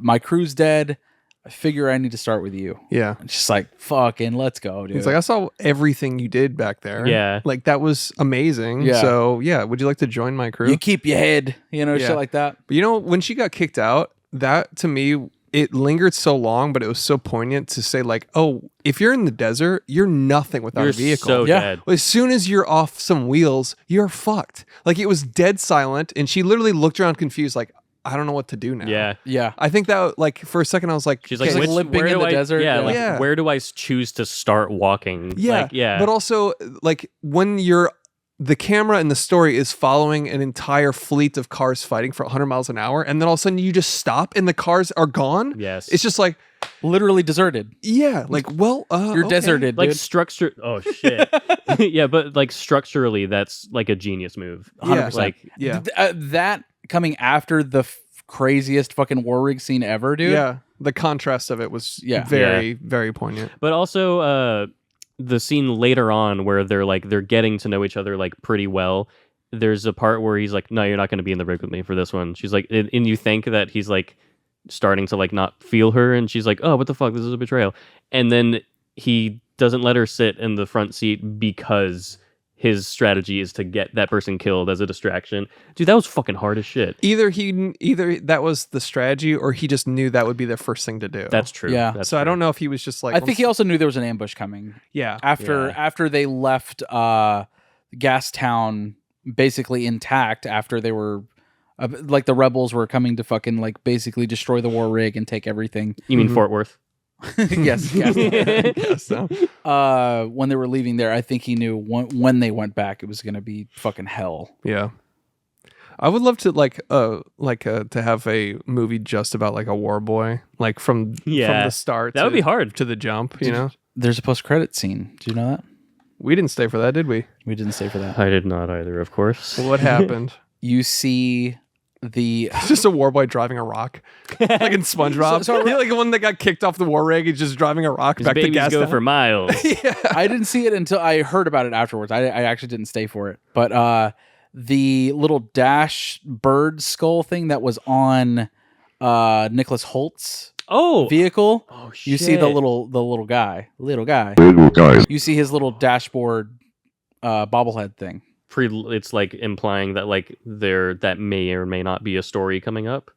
my crew's dead. I figure I need to start with you. Yeah. It's just like, fucking, let's go, dude. He's like, I saw everything you did back there. Yeah. Like, that was amazing. Yeah. So, would you like to join my crew? You keep your head, shit like that. But when she got kicked out, that to me, it lingered so long, but it was so poignant to say like, oh, if you're in the desert, you're nothing without a vehicle. So dead. As soon as you're off some wheels, you're fucked. Like, it was dead silent, and she literally looked around confused, like, I don't know what to do now. Yeah. Yeah. I think that, like, for a second, I was like, she's like, limping in the desert. Yeah, where do I choose to start walking? Yeah. Like, yeah. But also, like, when the camera in the story is following an entire fleet of cars fighting for 100 miles an hour, and then all of a sudden you just stop and the cars are gone. Yes. It's just like, literally deserted. yeah, like, well, You're okay. deserted, like dude. structure. Oh shit. Yeah, but like structurally, that's like a genius move. 100%. Like, Yeah. That coming after the craziest fucking war rig scene ever, dude. Yeah. The contrast of it was very poignant. but also the scene later on where they're getting to know each other like pretty well. There's a part where he's like, "No, you're not going to be in the rig with me for this one." She's like, and you think that he's like starting to like not feel her, and she's like, "Oh, what the fuck? This is a betrayal." And then he doesn't let her sit in the front seat because his strategy is to get that person killed as a distraction. Dude, that was fucking hard as shit. Either that was the strategy, or he just knew that would be the first thing to do. That's true. Yeah. That's so true. I don't know if he was just like. I think he also knew there was an ambush coming. Yeah. After they left Gas Town basically intact, after they were like the rebels were coming to fucking like basically destroy the war rig and take everything. You mean Fort Worth? Yes. Gas Town. When they were leaving there, I think he knew when they went back, it was going to be fucking hell. Yeah. I would love to to have a movie just about like a war boy, like from the start. That would be hard to the jump. You know, there's a post-credit scene. Do you know that? We didn't stay for that, did we? We didn't stay for that. I did not either, of course. What happened? You see it's just a war boy driving a rock, like in SpongeBob. So like the one that got kicked off the war rig, he's just driving a rock back to Gas go Town. for miles. Yeah. I didn't see it until I heard about it afterwards. I actually didn't stay for it, but the little dash bird skull thing that was on Nicholas Holt's vehicle. Oh shit! You see the little guy. You see his little dashboard bobblehead thing. It's like implying that like that may or may not be a story coming up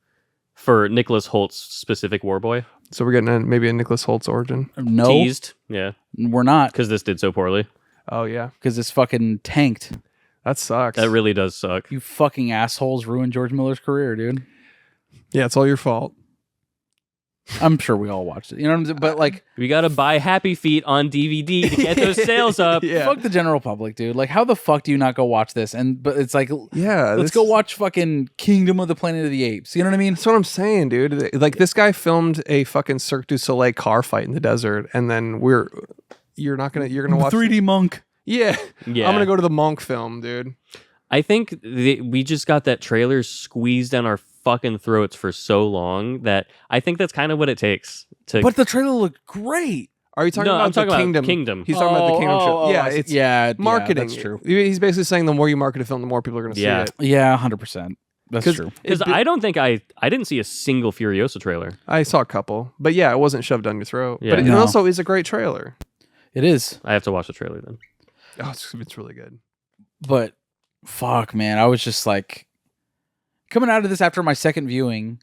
for Nicholas Holt's specific war boy. So we're getting maybe a Nicholas Holt's origin. No, teased. Yeah, we're not, because this did so poorly. Oh yeah, because this fucking tanked. That sucks. That really does suck. You fucking assholes ruined George Miller's career, dude. Yeah, it's all your fault. I'm sure we all watched it. You know what I'm saying? But like, we gotta buy Happy Feet on DVD to get those sales up. Yeah. Fuck the general public, dude. Like, how the fuck do you not go watch this? But it's like, yeah, let's go watch fucking Kingdom of the Planet of the Apes. You know what I mean? That's what I'm saying, dude. Like, this guy filmed a fucking Cirque du Soleil car fight in the desert, and then you're gonna watch 3D Monk. Yeah, yeah. I'm gonna go to the Monk film, dude. I think we just got that trailer squeezed down our fucking throats for so long that I think that's kind of what it takes to. But the trailer looked great. Are you talking about Kingdom? He's talking about the Kingdom show. Yeah, it's marketing. That's true. He's basically saying the more you market a film, the more people are going to see it. Yeah, 100%. That's true. Because I don't think I didn't see a single Furiosa trailer. I saw a couple, but yeah, it wasn't shoved down your throat. Yeah. But it also is a great trailer. It is. I have to watch the trailer then. Oh, it's really good. But fuck, man, I was just like coming out of this after my second viewing.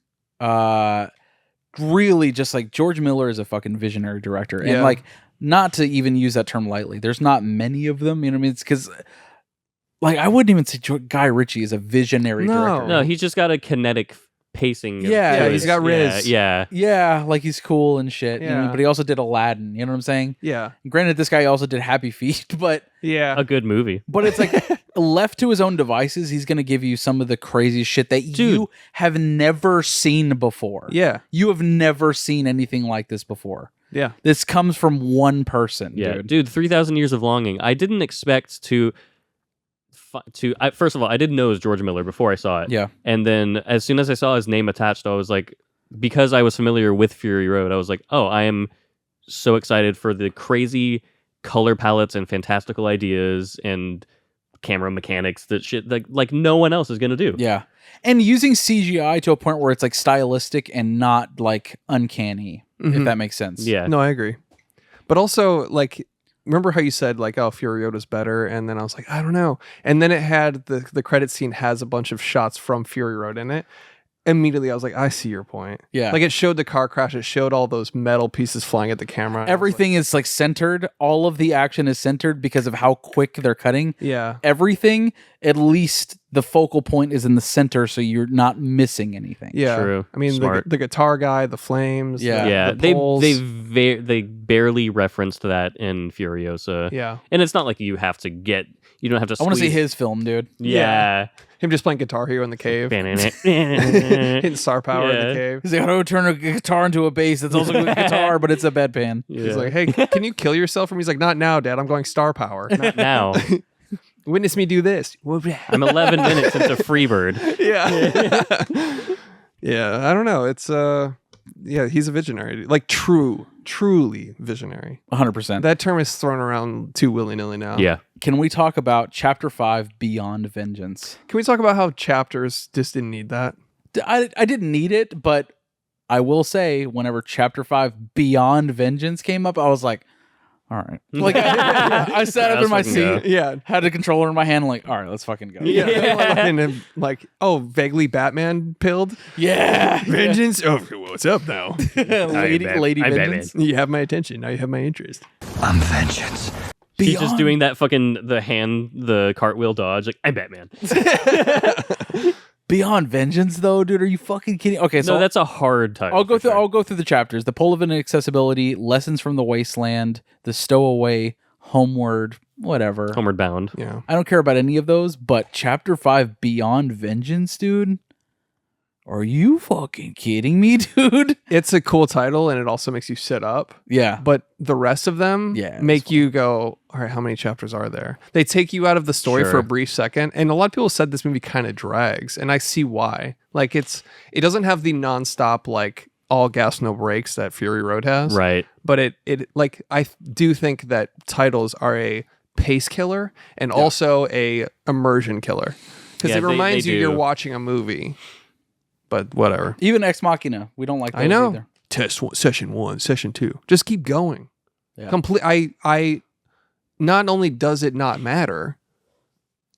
Really, just like George Miller is a fucking visionary director, and like not to even use that term lightly. There's not many of them. You know what I mean? It's because like I wouldn't even say Guy Ritchie is a visionary director. No, he's just got a kinetic pacing. Yeah, he's got riz. Yeah, like he's cool and shit. You know, but he also did Aladdin. You know what I'm saying? Yeah. Granted, this guy also did Happy Feet, but yeah, a good movie. But it's like left to his own devices, he's gonna give you some of the craziest shit that you have never seen before. Yeah, you have never seen anything like this before. Yeah, this comes from one person. Yeah, dude 3,000 Years of Longing. I didn't expect to. First of all, I didn't know it was George Miller before I saw it. Yeah. And then as soon as I saw his name attached, I was like, because I was familiar with Fury Road, I was like, oh, I am so excited for the crazy color palettes and fantastical ideas and camera mechanics that shit like no one else is going to do. Yeah. And using CGI to a point where it's like stylistic and not like uncanny, if that makes sense. Yeah. No, I agree. But also like, remember how you said like, oh, Fury Road is better, and then I was like, I don't know. And then it had the credit scene has a bunch of shots from Fury Road in it. Immediately, I was like, I see your point. Yeah, like it showed the car crash. It showed all those metal pieces flying at the camera. Everything is like centered. All of the action is centered because of how quick they're cutting. Yeah, everything. At least the focal point is in the center, so you're not missing anything. Yeah, true. I mean, the guitar guy, the flames. Yeah. The poles. They barely referenced that in Furiosa. Yeah, and it's not like you don't have to. I want to see his film, dude. Yeah. Him just playing Guitar Hero in the cave. Hitting star power in the cave. He's like, how do I turn a guitar into a bass? It's also a guitar, but it's a bedpan. Yeah. He's like, hey, can you kill yourself? And he's like, not now, Dad. I'm going star power. Not now. Witness me do this. I'm 11 minutes into Freebird. Yeah. Yeah, I don't know. It's he's a visionary. Like truly visionary. 100%. That term is thrown around too willy-nilly now. Yeah. Can we talk about Chapter 5, Beyond Vengeance? Can we talk about how chapters just didn't need that? I didn't need it, but I will say whenever Chapter 5, Beyond Vengeance came up, I was like, all right. Like I sat up in my seat, had a controller in my hand, like, all right, let's fucking go. And like, oh, vaguely Batman pilled. Yeah, vengeance. Oh, what's up now, lady vengeance? You have my attention. Now you have my interest. I'm vengeance. She's just doing that fucking the cartwheel dodge. Like, I'm Batman. Beyond Vengeance, though, dude, are you fucking kidding? Okay, so that's a hard title. I'll go through the chapters: the Pull of Inaccessibility, Lessons from the Wasteland, the Stowaway, Homeward, whatever. Homeward Bound. Yeah, I don't care about any of those, but Chapter 5, Beyond Vengeance, dude. Are you fucking kidding me, dude? It's a cool title, and it also makes you sit up. Yeah. But the rest of them make you go, all right, how many chapters are there? They take you out of the story for a brief second. And a lot of people said this movie kind of drags, and I see why. Like, it doesn't have the nonstop, like, all gas, no brakes that Fury Road has. Right. But it like, I do think that titles are a pace killer and also a immersion killer. Because it reminds you you're watching a movie. But whatever. Even Ex Machina, we don't like those either. Session 1, session 2. Just keep going. Yeah. I not only does it not matter.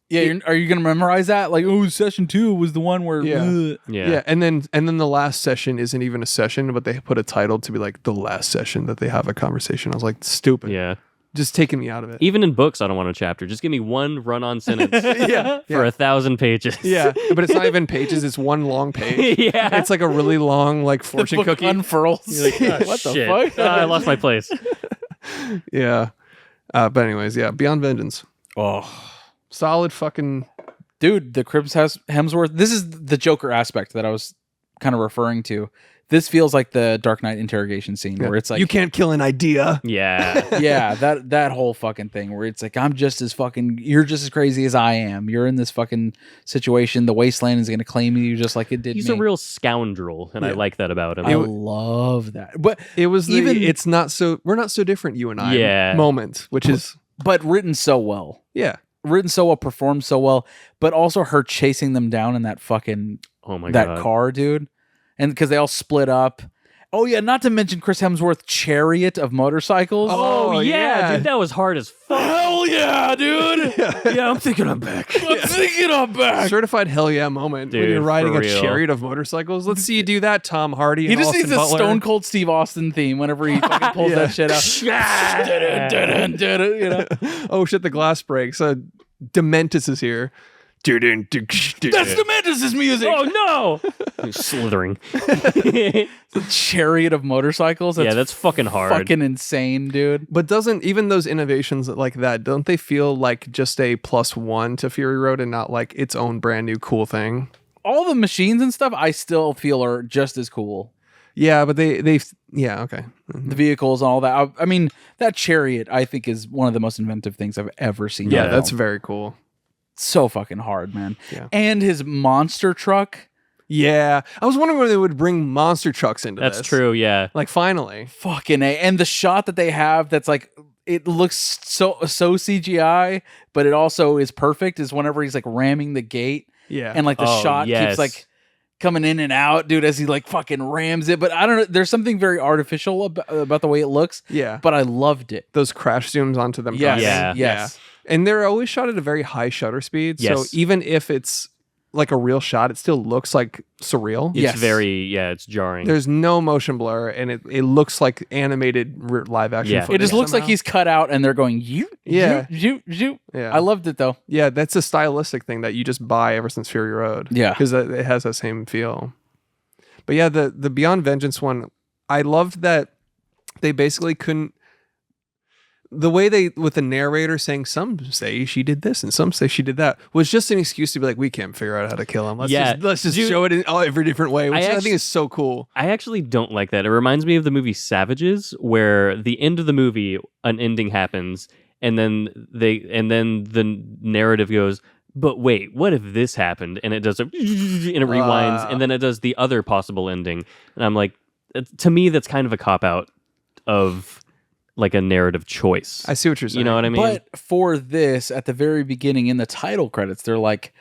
Yeah, are you gonna memorize that? Like, oh, session 2 was the one where yeah. And then the last session isn't even a session, but they put a title to be like the last session that they have a conversation. I was like, stupid. Yeah. Just taking me out of it. Even in books, I don't want a chapter. Just give me one run-on sentence for 1,000 pages. Yeah, but it's not even pages. It's one long page. Yeah. It's like a really long, like, fortune cookie. Unfurls. You're like, what the fuck? I lost my place. Yeah. But anyways, yeah, Beyond Vengeance. Oh. Solid fucking... Dude, the Chris Hemsworth... This is the Joker aspect that I was kind of referring to. This feels like the Dark Knight interrogation scene where it's like... You can't kill an idea. Yeah. Yeah, that whole fucking thing where it's like, I'm just as fucking... You're just as crazy as I am. You're in this fucking situation. The Wasteland is going to claim you just like it did He's me. a real scoundrel, and I like that about him. I love that. But it was even... It's not so... We're not so different, you and I. Moment, which is... But written so well. Yeah. Written so well, performed so well, but also her chasing them down in that fucking... Oh my God. God. Car, dude. And because they all split up. Oh, yeah, not to mention Chris Hemsworth chariot of motorcycles. Oh yeah, dude, that was hard as fuck. Hell yeah, dude. Yeah, I'm thinking I'm back. Thinking I'm back. Certified hell yeah moment when Dude, you're riding for a real. chariot of motorcycles. Let's see you do that, Tom Hardy. He and just Austin needs a Butler. Stone Cold Steve Austin theme whenever he fucking pulls that shit out. You know? Oh shit, the glass breaks. Dementus is here. That's Dementus' music. Oh no! Slithering. The chariot of motorcycles. That's fucking hard. Fucking insane, dude. But doesn't even those innovations like that, don't they feel like just a +1 to Fury Road and not like its own brand new cool thing? All the machines and stuff I still feel are just as cool. Yeah, but they yeah, okay. The vehicles and all that. I mean, that chariot I think is one of the most inventive things I've ever seen. Yeah, that's very cool. So fucking hard, man. Yeah. And his monster truck. Yeah. I was wondering whether they would bring monster trucks into this. That's true, yeah. Like, finally. Fucking A. And the shot that they have that's like, it looks so CGI, but it also is perfect, is whenever he's like ramming the gate. Yeah. And like the shot keeps like coming in and out, dude, as he like fucking rams it. But I don't know. There's something very artificial about the way it looks. Yeah. But I loved it. Those crash zooms onto them. Yes. driving. Yes. And they're always shot at a very high shutter speed. Yes. So even if it's like a real shot, it still looks like surreal. It's it's jarring. There's no motion blur, and it looks like animated live action footage. It just looks somehow. like he's cut out and they're going, you. Yeah. I loved it though. Yeah, that's a stylistic thing that you just buy ever since Fury Road. Yeah. Because it has that same feel. But yeah, the Beyond Vengeance one, I loved that they basically couldn't... The way they, with the narrator saying, some say she did this and some say she did that, was just an excuse to be like, we can't figure out how to kill him. Let's just show it in every different way, which I think is so cool. I actually don't like that. It reminds me of the movie Savages, where the end of the movie, an ending happens, and then the narrative goes, but wait, what if this happened? And it does and it rewinds, and then it does the other possible ending. And I'm like, to me, that's kind of a cop-out of like a narrative choice. I see what you're saying. You know what I mean? But for this, at the very beginning in the title credits, they're like,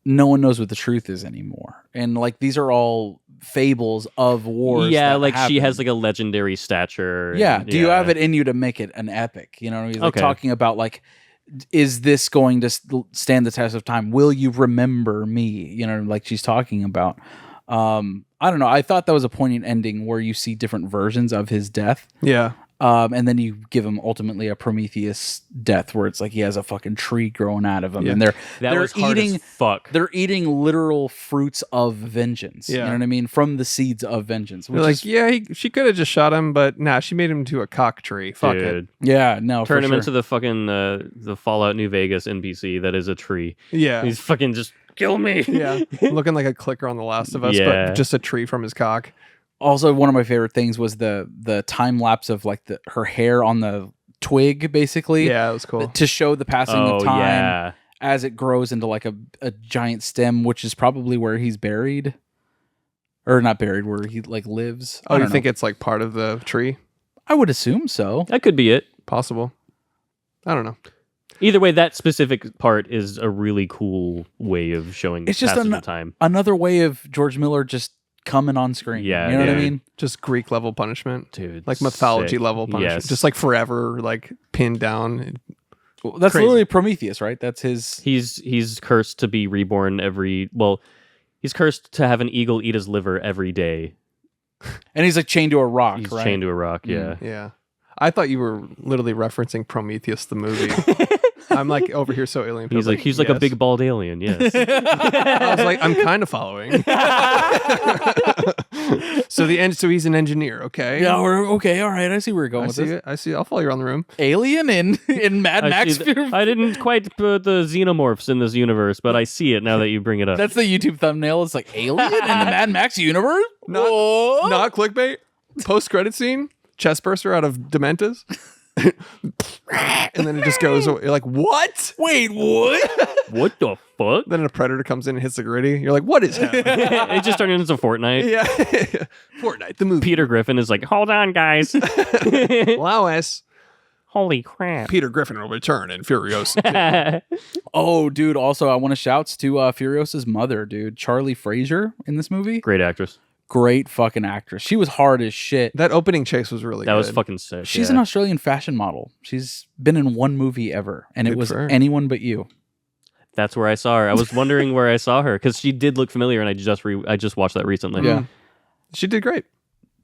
no one knows what the truth is anymore. And like these are all fables of wars. Yeah, that like she happen. has like a legendary stature. Yeah. and- Do you have it in you to make it an epic? You know, he's like Okay. talking about like, is this going to stand the test of time? Will you remember me? You know, like she's talking about. I don't know. I thought that was a poignant ending where you see different versions of his death. Yeah. And then you give him ultimately a Prometheus death where it's like he has a fucking tree growing out of him, and they're was hard eating as fuck. They're eating literal fruits of vengeance. You Yeah. know what I mean? From the seeds of vengeance. They're like, she could have just shot him, but nah, she made him into a cock tree. Fuck it. Dude. Yeah, no, Turn for him sure. into the fucking the Fallout New Vegas NPC that is a tree. Yeah. He's fucking just kill me. Yeah. Looking like a clicker on The Last of Us, Yeah. but just a tree from his cock. Also, one of my favorite things was the time lapse of like her hair on the twig, basically. Yeah, it was cool. To show the passing of time yeah. as it grows into like a giant stem, which is probably where he's buried. Or not buried, where he like lives. Oh, you think it's like part of the tree? I would assume so. That could be it. Possible. I don't know. Either way, that specific part is a really cool way of showing It's just passage of time. another way of George Miller just coming on screen. Yeah, you know what I dude. mean? Just Greek level punishment. Dude, Like mythology sick. level punishment. Yes. Just like forever, like pinned down. Well, that's Crazy. literally Prometheus, right? That's his. He's cursed to be reborn he's cursed to have an eagle eat his liver every day. And he's like chained to a rock, He's right? chained to a rock, yeah. Yeah. I thought you were literally referencing Prometheus the movie. I'm like over here so alien. He's like a yes. big bald alien, yes. I was like, I'm kind of following. So he's an engineer, okay? Yeah, we're okay. All right, I see where you're going I with see this. it. I see. I'll follow you around the room. Alien in Mad Max. I didn't quite put the xenomorphs in this universe, but I see it now that you bring it up. That's the YouTube thumbnail. It's like Alien in the Mad Max universe. Not clickbait. Post credit scene. Chest burster out of Dementas. And then it just goes away. You're like, what? Wait, what? What the fuck? Then a predator comes in and hits the gritty. You're like, what is happening? It just turned into Fortnite. Yeah. Fortnite, the movie. Peter Griffin is like, hold on, guys. Allow us. Holy crap. Peter Griffin will return in Furiosa. Oh, dude. Also, I want to shouts to Furiosa's mother, dude. Charlie Fraser in this movie. Great actress. Great fucking actress. She was hard as shit. That opening chase was really good. That was fucking sick. She's an Australian fashion model. She's been in one movie ever, and it Good was for her. Anyone But You. That's where I saw her. I was wondering where I saw her because she did look familiar, and I just watched that recently. Yeah. She did great.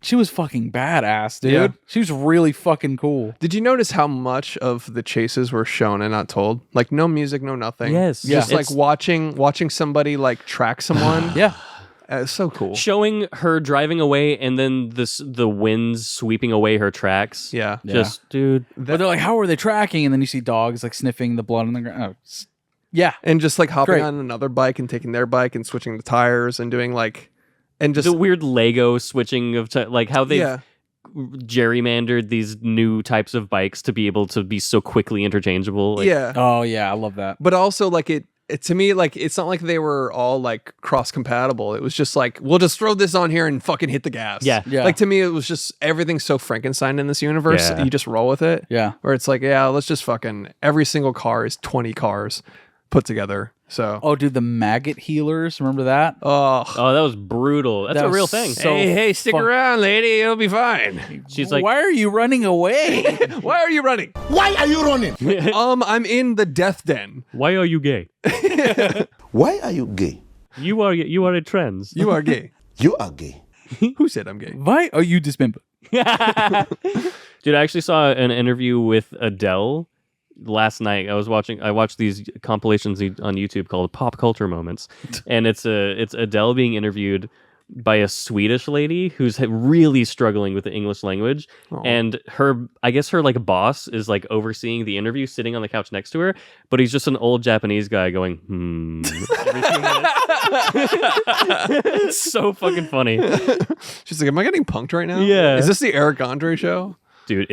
She was fucking badass, dude. Yeah. She was really fucking cool. Did you notice how much of the chases were shown and not told? Like no music, no nothing. Yes. Just Yeah. like watching somebody like track someone. Yeah. It's so cool. Showing her driving away and then the winds sweeping away her tracks. Yeah. Just, dude. But they're like, how are they tracking? And then you see dogs like sniffing the blood on the ground. Oh, yeah. And just like hopping Great. on another bike and taking their bike and switching the tires and doing like, and just The weird Lego switching of like how they've yeah. gerrymandered these new types of bikes to be able to be so quickly interchangeable. Like, Yeah. Oh, yeah. I love that. But also like it to me, like it's not like they were all like cross compatible. It was just like, we'll just throw this on here and fucking hit the gas. Yeah. Yeah. Like to me, it was just everything's so Frankenstein in this universe. Yeah. You just roll with it. Yeah. Where it's like, yeah, let's just fucking every single car is 20 cars put together. So Oh, dude, the maggot healers. Remember that? oh, that was brutal. That's That a real was thing. so hey, stick fuck- around, lady. It'll be fine. She's like, why are you running away? Why are you running? Why are you running? I'm in the death den. why are you gay? Why are you gay? You are a trans. You are gay. You are gay. Who said I'm gay? Why are you dismembered? Dude, I actually saw an interview with Adele last night. I watched these compilations on YouTube called Pop Culture Moments, and it's Adele being interviewed by a Swedish lady who's really struggling with the English language, and I guess her like boss is like overseeing the interview, sitting on the couch next to her, but he's just an old Japanese guy going every 2 minutes. It's so fucking funny. She's like, am I getting punked right now? Yeah. Is this the Eric Andre show? Dude,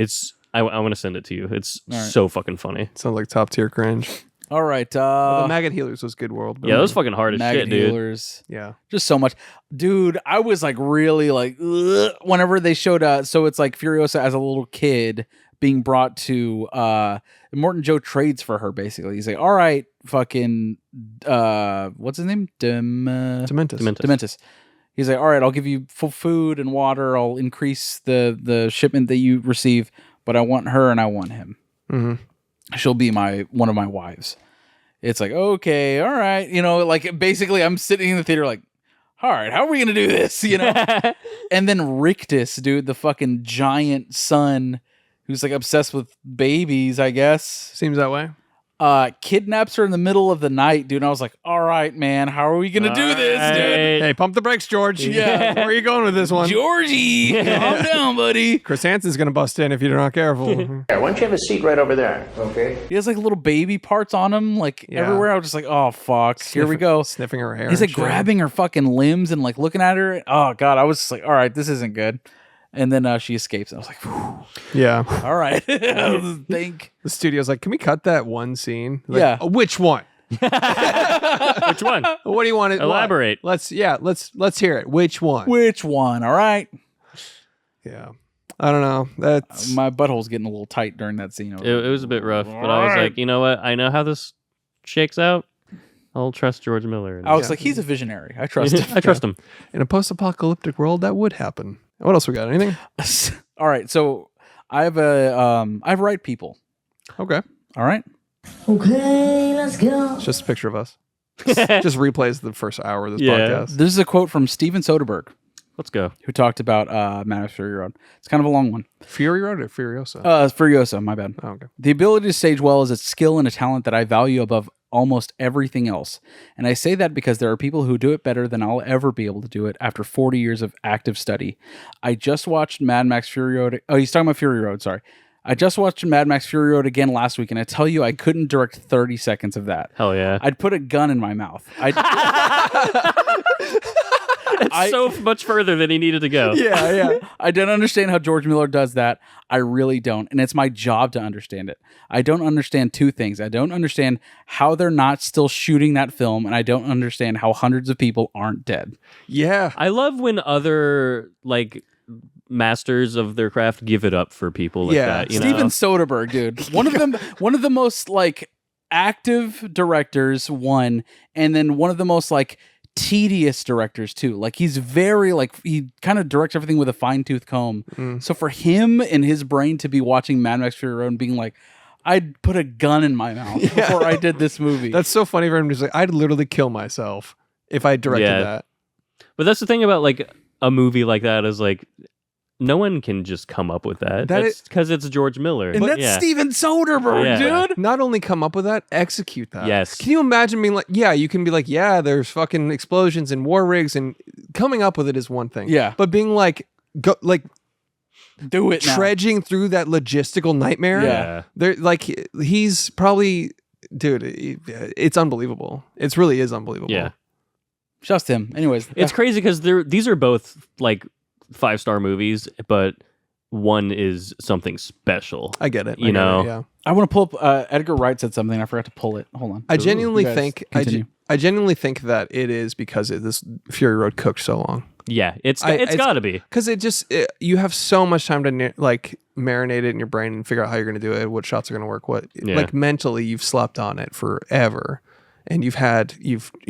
I want to send it to you. It's right. so fucking funny. Sounds like top tier cringe. All right. The Maggot Healers was good world. Yeah, that was fucking hard as maggot shit, dude. healers. Yeah. Just so much. Dude, I was like really like, ugh, whenever they showed so it's like Furiosa as a little kid being brought to Morton Joe trades for her. Basically, he's like, "All right, fucking what's his name? Dementis. He's like, all right, I'll give you full food and water. I'll increase the shipment that you receive, but I want her and I want him. Mm-hmm. She'll be one of my wives." It's like, okay, all right. Like basically I'm sitting in the theater like, all right, how are we going to do this? And then Rictus, dude, the fucking giant son who's like obsessed with babies, I guess. Seems that way. Kidnaps her in the middle of the night, dude. And I was like, all right, man, how are we going to do this, dude? Hey, pump the brakes, George. Yeah. Where are you going with this one? Georgie, calm down, buddy. Chris Hansen's going to bust in if you're not careful. Why don't you have a seat right over there? Okay. He has like little baby parts on him, like everywhere. I was just like, oh, fuck. Here we go. Sniffing her hair. He's like grabbing her fucking limbs and like looking at her. Oh, God. I was just like, all right, this isn't good. And then she escapes. I was like, whew. Yeah. All right. Think. The studio's like, can we cut that one scene? Like, yeah. Which one? Which one? What do you want to elaborate? Let's hear it. Which one? Which one? All right. Yeah. I don't know. That's my butthole's getting a little tight during that scene. It was a bit rough, but I was like, you know what? I know how this shakes out. I'll trust George Miller. I was like, he's a visionary. I trust him. I trust him. In a post-apocalyptic world, that would happen. What else we got? Anything? All right. So I have Right People. Okay. All right. Okay, let's go. It's just a picture of us. Just replays the first hour of this podcast. This is a quote from Steven Soderbergh. Let's go. Who talked about Mad Max Fury Road. It's kind of a long one. Fury Road or Furiosa? Furiosa, my bad. Oh, okay. The ability to stage well is a skill and a talent that I value above almost everything else. And I say that because there are people who do it better than I'll ever be able to do it after 40 years of active study. I just watched Mad Max Fury Road. Oh, he's talking about Fury Road, sorry. I just watched Mad Max Fury Road again last week, and I tell you, I couldn't direct 30 seconds of that. Hell yeah. I'd put a gun in my mouth. It's so much further than he needed to go. Yeah. I don't understand how George Miller does that. I really don't. And it's my job to understand it. I don't understand two things. I don't understand how they're not still shooting that film, and I don't understand how hundreds of people aren't dead. Yeah. I love when other, like, masters of their craft give it up for people like that. Steven Soderbergh, dude. One of the most, like, active directors, one, and then one of the most, like, tedious directors too. Like he's very he kind of directs everything with a fine-tooth comb. So for him and his brain to be watching Mad Max Fury Road and being like, I'd put a gun in my mouth before I did this movie. That's so funny for him to say, I'd literally kill myself if I directed that. But that's the thing about like a movie like that is like no one can just come up with that. That's because it's George Miller. And that's Steven Soderbergh, dude. Not only come up with that, execute that. Yes. Can you imagine being like, you can be like, there's fucking explosions and war rigs, and coming up with it is one thing. Yeah. But being like, do it now. Trudging through that logistical nightmare. Yeah. They're like, he's probably, dude, it's unbelievable. It really is unbelievable. Yeah. Just him. Anyways. It's crazy because these are both like 5-star movies, but one is something special. I get it. You know? Yeah. I want to pull up, Edgar Wright said something. I forgot to pull it. Hold on. I genuinely think that it is because this Fury Road cooked so long. Yeah, it's got to be. Because you have so much time to marinate it in your brain and figure out how you're going to do it, what shots are going to work, like mentally you've slept on it forever, and you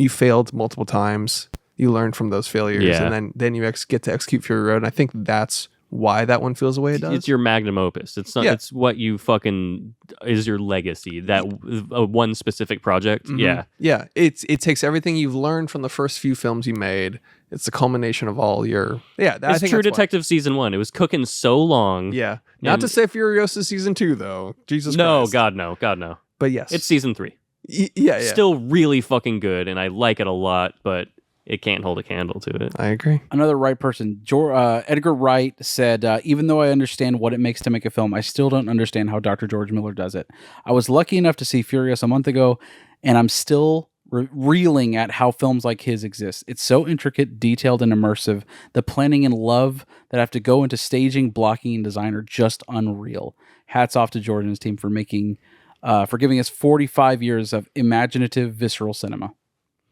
failed multiple times. You learn from those failures, and then you get to execute Fury Road. And I think that's why that one feels the way it does. It's your magnum opus. It's not. It's what you fucking is your legacy. That one specific project. Mm-hmm. Yeah. It takes everything you've learned from the first few films you made. It's the culmination of all your. Yeah, it's True Detective season 1. It was cooking so long. Yeah, not to say Furiosa season 2 though. Jesus. No, Christ. God no. But yes, it's season 3. Yeah. Still really fucking good, and I like it a lot, but it can't hold a candle to it. I agree. Another Wright person, Edgar Wright, said, even though I understand what it makes to make a film, I still don't understand how Dr. George Miller does it. I was lucky enough to see Furious a month ago, and I'm still reeling at how films like his exist. It's so intricate, detailed, and immersive. The planning and love that have to go into staging, blocking, and design are just unreal. Hats off to George and his team for giving us 45 years of imaginative, visceral cinema.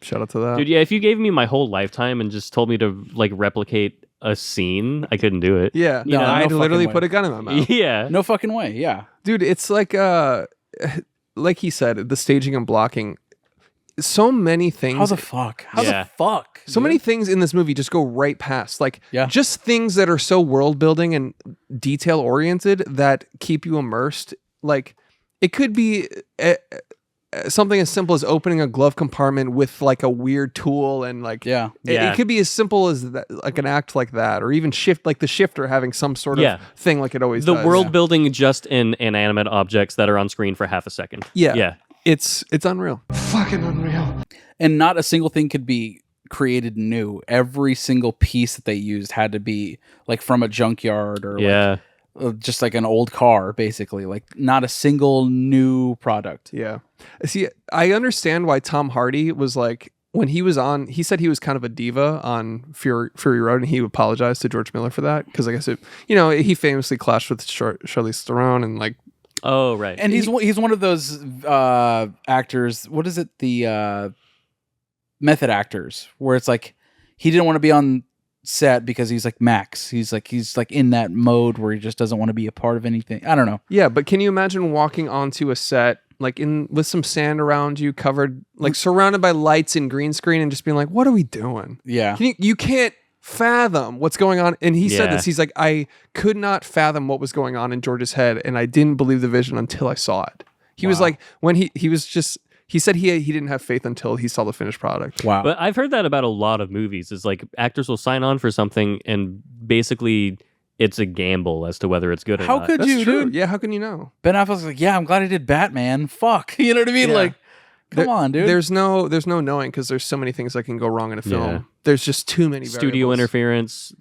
Shout out to that. Dude, yeah, if you gave me my whole lifetime and just told me to like replicate a scene, I couldn't do it. Yeah, You know? I'd no literally fucking put way. a gun in my mouth. Yeah. No fucking way. Yeah. Dude, it's like he said, the staging and blocking. So many things. How the fuck? How the fuck? So many things in this movie just go right past. Like, just things that are so world building and detail oriented that keep you immersed. Like, it could be something as simple as opening a glove compartment with like a weird tool, and like, it could be as simple as that, like an act like that, or even the shifter having some sort of thing like it always does. The world building just in inanimate objects that are on screen for half a second. Yeah. It's unreal. Fucking unreal. And not a single thing could be created new. Every single piece that they used had to be like from a junkyard or like, just like an old car, basically. Like not a single new product. Yeah. See, I understand why Tom Hardy was like, when he was on, he said he was kind of a diva on Fury Road, and he apologized to George Miller for that, because I guess he famously clashed with Charlize Theron and like. Oh, right. And he's one of those actors. What is it? The method actors, where it's like he didn't want to be on set because he's like Max. He's like in that mode where he just doesn't want to be a part of anything. I don't know. Yeah, but can you imagine walking onto a set like with some sand around you, covered, like surrounded by lights and green screen, and just being like, "What are we doing?" Yeah, you can't fathom what's going on. And he said this. He's like, I could not fathom what was going on in George's head, and I didn't believe the vision until I saw it. He was like, when he was just. He said he didn't have faith until he saw the finished product. Wow. But I've heard that about a lot of movies. Is like actors will sign on for something and basically it's a gamble as to whether it's good or How not. could you, dude? Yeah, how can you know? Ben Affleck's like, yeah, I'm glad I did Batman. Fuck. You know what I mean? Yeah. Like, come on, dude. There's no knowing, because there's so many things that can go wrong in a film. Yeah. There's just too many studio variables. interference,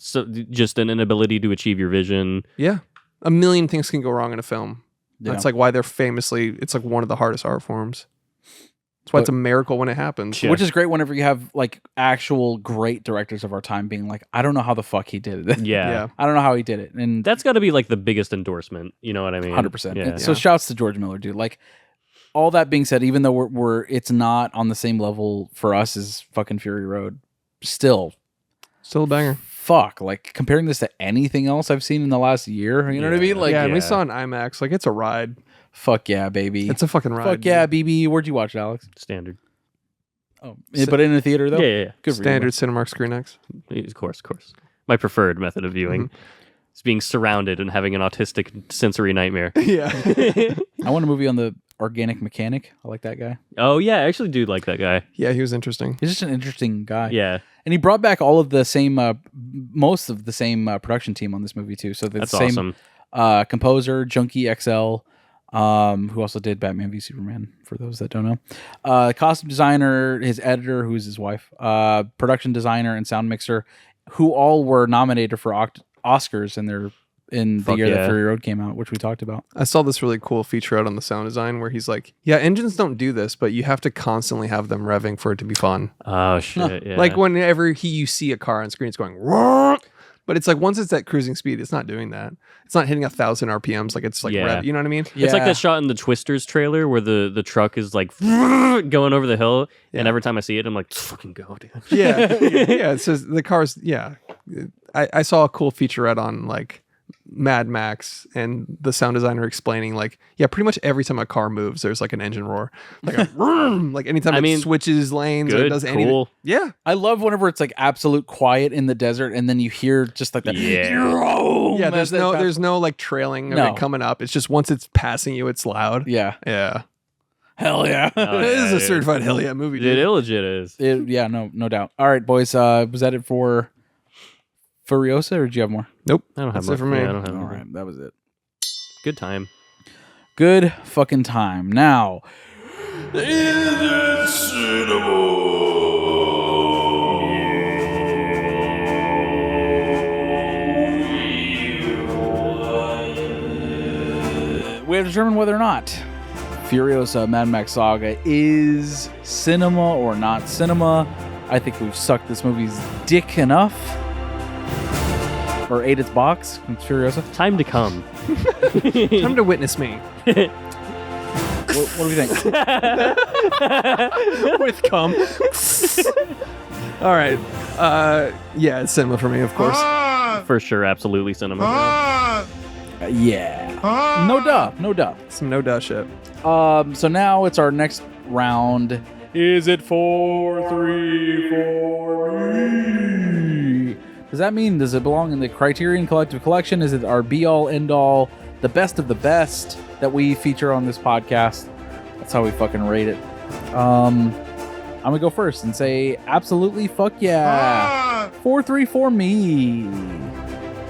just an inability to achieve your vision. Yeah. A million things can go wrong in a film. Yeah. That's like why they're famously, it's like one of the hardest art forms. That's why it's a miracle when it happens. Which is great whenever you have like actual great directors of our time being like, I don't know how the fuck he did it. Yeah. I don't know how he did it. And that's got to be like the biggest endorsement. You know what I mean? 100%. Yeah. So shouts to George Miller, dude. Like, all that being said, even though it's not on the same level for us as fucking Fury Road, still a banger. Fuck, like comparing this to anything else I've seen in the last year, you know what I mean? Like, and we saw an IMAX. Like, it's a ride. Fuck yeah, baby. It's a fucking ride. Fuck yeah, BB. Where'd you watch it, Alex? Standard. Oh, but in a theater though? Yeah. Good for Standard Cinemark ScreenX. Of course. My preferred method of viewing. Is being surrounded and having an autistic sensory nightmare. Yeah. I want a movie on the Organic Mechanic. I like that guy. Oh yeah, I actually do like that guy. Yeah, he was interesting. He's just an interesting guy. Yeah. And he brought back all of the same, most of the same production team on this movie too. So that's the same awesome. Composer, Junkie XL, who also did Batman v Superman, for those that don't know. Costume designer, his editor, who's his wife, production designer, and sound mixer, who all were nominated for Oscars in the year that Fury Road came out, which we talked about. I saw this really cool feature out on the sound design where he's like, yeah, engines don't do this, but you have to constantly have them revving for it to be fun. Oh, shit, yeah. Like whenever you see a car on screen, it's going, "Roar!" But it's like once it's at cruising speed, it's not doing that. It's not hitting 1,000 RPMs. Like it's like, rev, you know what I mean? Yeah. It's like that shot in the Twisters trailer where the truck is like going over the hill. And every time I see it, I'm like, let's fucking go, dude. Yeah. Yeah. It says the cars. Yeah. I saw a cool featurette on like Mad Max, and the sound designer explaining like, yeah, pretty much every time a car moves, there's like an engine roar, like a vroom, like anytime it switches lanes or it does anything. Yeah, I love whenever it's like absolute quiet in the desert, and then you hear just like that. Yeah, there's no like trailing of it coming up. It's just once it's passing you, it's loud. Yeah. Hell yeah! This is a certified hell yeah movie. Dude. It illegit is. Yeah, no doubt. All right, boys. Was that it for Furiosa, or did you have more? Nope. I don't have That's more. it for me. Yeah, I don't have All more. right, that was it. Good time. Good fucking time. Now, we have to determine whether or not Furiosa Mad Max Saga is cinema or not cinema. I think we've sucked this movie's dick enough. Or ate its box from Furiosa. Time to come. Time to witness me. What do we think? With cum. All right. Yeah, it's cinema for me, of course. for sure, absolutely cinema. Yeah. No duh. Some no duh shit. So now it's our next round. Is it 4-3 for me? Does that mean, does it belong in the Criterion Collective Collection? Is it our be-all, end-all, the best of the best that we feature on this podcast? That's how we fucking rate it. I'm gonna go first and say absolutely fuck yeah. 4-3 for me.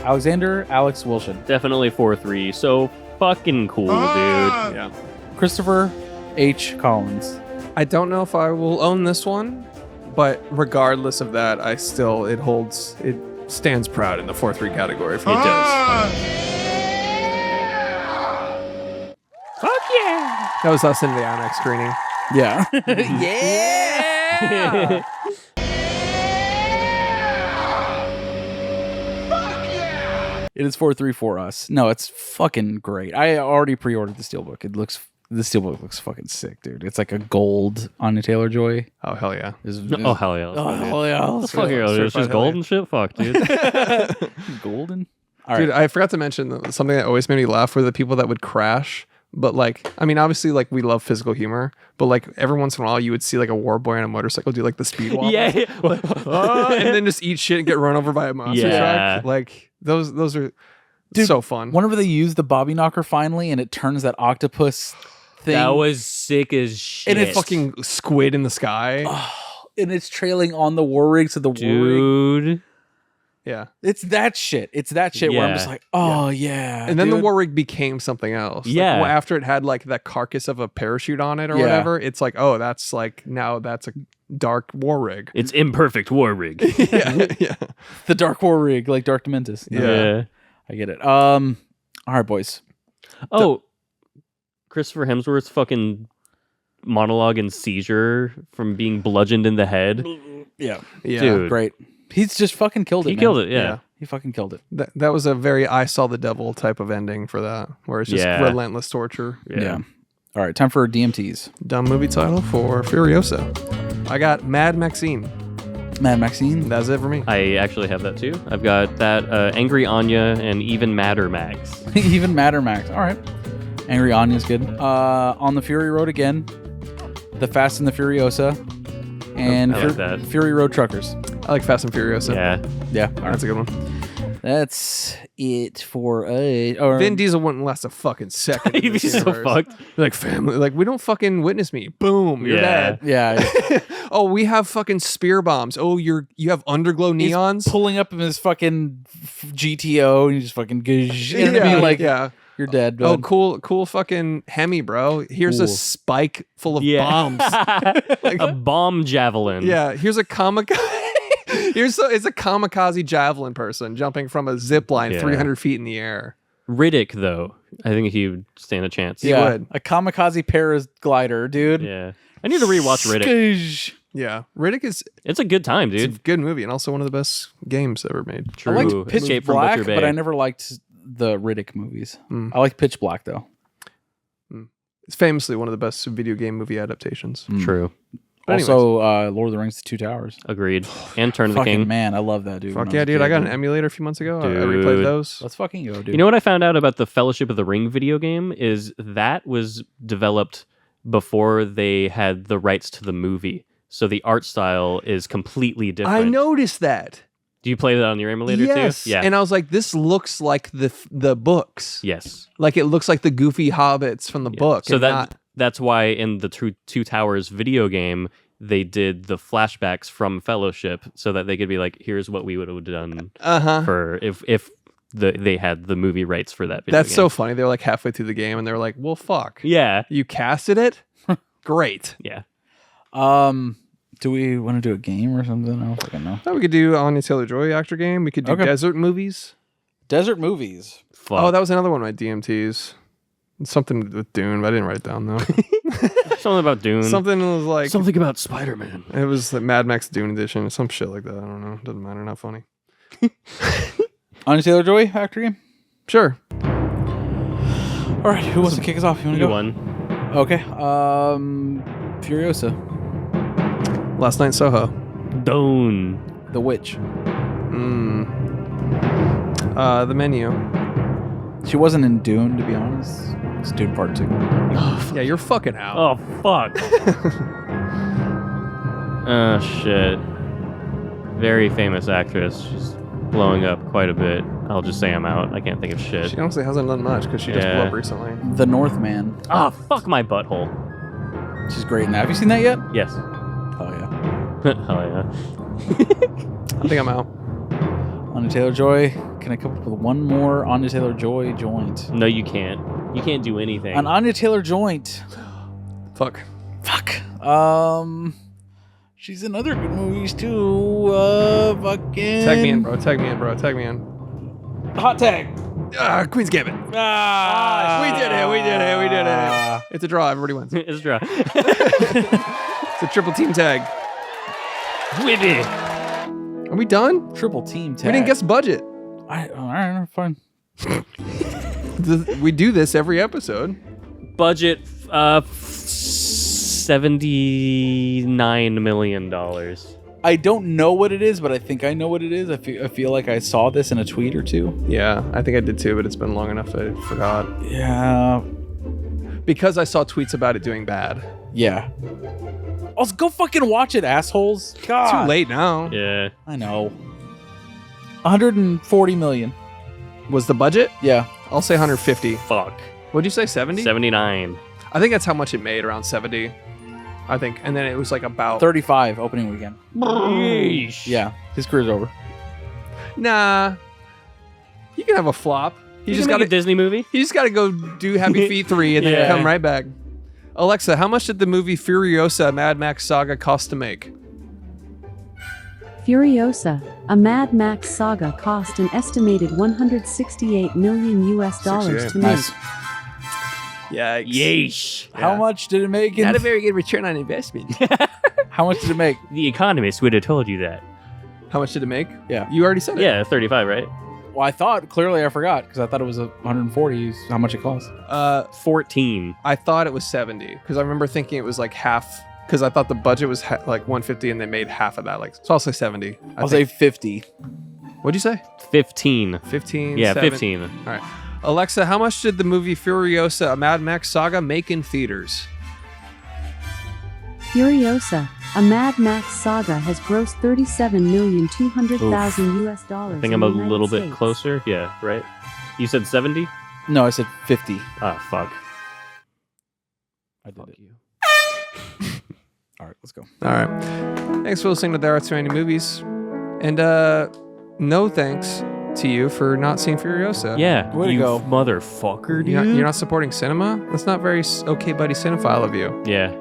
Alexander Alex Wilson. Definitely 4-3. So fucking cool, dude. Yeah. Christopher H. Collins. I don't know if I will own this one, but regardless of that, it stands proud in the 4-3 category. For me. It does. Fuck yeah. That was us in the IMAX screening. Yeah. yeah. It is 4-3 for us. No, it's fucking great. I already pre-ordered the Steelbook. The Steelbook looks fucking sick, dude. It's like a gold Anya Taylor-Joy. Oh, hell yeah. Oh, hell yeah. Oh, hell yeah. What the fuck are you? It's just golden shit? Fuck, dude. Golden? All Dude, right. I forgot to mention something that always made me laugh were the people that would crash. But like, I mean, obviously, like we love physical humor, but like every once in a while, you would see like a war boy on a motorcycle do like the speed wobble, Yeah. like, and then just eat shit and get run over by a monster truck. Like those are so fun. Whenever they use the Bobby Knocker finally, and it turns that octopus thing, That was sick as shit. And it's fucking squid in the sky, and it's trailing on the war rig, so the war rig. Dude. Yeah, It's that shit where I'm just like, oh yeah. and then the dude. war rig became something else. Yeah. Like, after it had like that carcass of a parachute on it or Yeah. whatever, it's like, oh, that's like now that's a dark war rig. It's imperfect war rig. yeah. The Dark War rig, like Dark Dementus. Yeah. I get it. All right, boys. Oh, Christopher Hemsworth's fucking monologue and seizure from being bludgeoned in the head. Yeah. Dude. Great. He's just fucking killed it. He man. killed it, yeah. He fucking killed it. That was a very I saw the devil type of ending for that, where it's just relentless torture. Yeah. All right, time for DMTs. Dumb movie title for Furiosa. I got Mad Maxine. Mad Maxine. That's it for me. I actually have that too. I've got that Angry Anya and Even Madder Max. Even Madder Max. All right. Angry Anya's good. On the Fury Road again. The Fast and the Furiosa. And I like that. Fury Road Truckers. I like Fast and Furiosa. Yeah. All right, that's a good one. That's it for Vin Diesel wouldn't last a fucking second. He'd be so fucked. Like family, like we don't fucking witness me. Boom, you're dead. Yeah. Oh, we have fucking spear bombs. Oh, you have underglow neons. He's pulling up in his fucking GTO and you just fucking gush. You know what I mean? Like, you're dead. Oh, Bud. cool fucking Hemi, bro. Here's a spike full of bombs. Like a bomb javelin. Yeah, here's a kamikaze. It's a kamikaze javelin person jumping from a zip line 300 feet in the air. Riddick, though, I think he would stand a chance. He would. A kamikaze paraglider, dude. Yeah. I need to rewatch Riddick. Skoosh. Yeah, Riddick is. It's a good time, dude. It's a good movie and also one of the best games ever made. True. I liked Pitch Escape from Black, Butcher Bay. but I never liked the Riddick movies. I like Pitch Black though. It's famously one of the best video game movie adaptations. True. But Also, Lord of the Rings: The Two Towers. Agreed. And Turn of the Fucking King. man, I love that, dude. Fuck when I yeah, was a dude! I kid, got an emulator a few months ago. I replayed Dude. those. Let's fucking go, dude. You know what I found out about the Fellowship of the Ring video game is that was developed before they had the rights to the movie. So the art style is completely different. I noticed that. Do you play that on your emulator Yes. too? Yeah. And I was like, this looks like the books. Yes. Like it looks like the goofy hobbits from the book. So and that's why in the Two Towers video game they did the flashbacks from Fellowship so that they could be like, here's what we would have done for if they had the movie rights for that video That's game. so funny. They were like halfway through the game and they were like, well, fuck. Yeah. You casted it? Great. Yeah. Do we want to do a game or something? I don't fucking know. We could do Anya Taylor-Joy actor game. We could do desert movies. Desert movies. Fuck. Oh, that was another one of my DMTs. Something with Dune, but I didn't write it down though. Something about Dune. Something was like something about Spider-Man. It was like Mad Max Dune edition, some shit like that. I don't know. Doesn't matter. Not funny. Anya Taylor-Joy actor game. Sure. All right, who wants to kick us off? You want to You go? won. Okay. Furiosa. Last Night in Soho. Dune. The Witch. The Menu. She wasn't in Dune, to be honest. It's Dune Part 2. Yeah, you're fucking out. Oh, fuck. Oh, shit. Very famous actress. She's blowing up quite a bit. I'll just say I'm out. I can't think of shit. She honestly hasn't done much because she just blew up recently. The Northman. Ah, fuck my butthole. She's great in that. Have you seen that yet? Yes. Oh, yeah. Oh, yeah. I think I'm out. Anya Taylor-Joy. Can I come up with one more Anya Taylor-Joy joint? No, you can't. You can't do anything. An Anya Taylor joint. Fuck. She's in other good movies too. Fucking. Tag me in, bro. Tag me in, bro. Tag me in. Hot tag. Queen's Gambit. We did it. We did it. We did it. It's a draw. Everybody wins. It's a draw. It's a triple team tag. With it. Are we done? Triple team tag. We didn't guess budget. All right, fine. We do this every episode. Budget $79 million. I don't know what it is, but I think I know what it is. I feel like I saw this in a tweet or two. Yeah, I think I did too, but it's been long enough I forgot. Yeah. Because I saw tweets about it doing bad. Yeah. Also, go fucking watch it, assholes. God. Too late now. Yeah. I know. 140 million. Was the budget? Yeah. I'll say 150. Fuck. What'd you say, 70? 79. I think that's how much it made, around 70. I think. And then it was like about 35 opening weekend. Yeesh. Yeah. His career's over. Nah. You can have a flop. You just got a Disney movie? You just got to go do Happy Feet 3 and then come right back. Alexa, how much did the movie Furiosa Mad Max Saga cost to make? Furiosa, a Mad Max Saga cost an estimated $168 million to make. Nice. Yikes. Yeesh. How much did it make? Not a very good return on investment. How much did it make? The Economist would have told you that. How much did it make? Yeah. You already said it. Yeah, 35, right? Well, I thought, clearly I forgot, because I thought it was 140 is how much it cost. 14. I thought it was 70, because I remember thinking it was like half, because I thought the budget was like 150 and they made half of that. So I'll say 70. I'll say 50. What'd you say? 15. 15? Yeah, 7. 15. All right. Alexa, how much did the movie Furiosa, a Mad Max Saga, make in theaters? Furiosa, a Mad Max Saga has grossed $37,200,000 I think I'm a little bit closer. Yeah, right? You said 70? No, I said 50. Ah, fuck. I did it. You. All right, let's go. All right. Thanks for listening to There Are Too Many Movies. And no thanks to you for not seeing Furiosa. Yeah, Way to you go. motherfucker, dude. You're not supporting cinema? That's not very okay buddy cinephile of you. Yeah.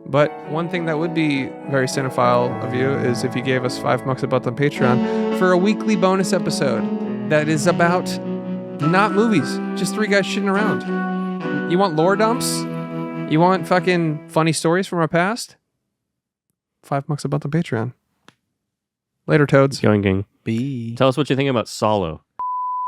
But one thing that would be very cinephile of you is if you gave us $5 a month on Patreon for a weekly bonus episode that is about not movies, just three guys shitting around. You want lore dumps? You want fucking funny stories from our past? $5 a month on Patreon. Later, toads. Going, gang. B. Tell us what you think about Salo.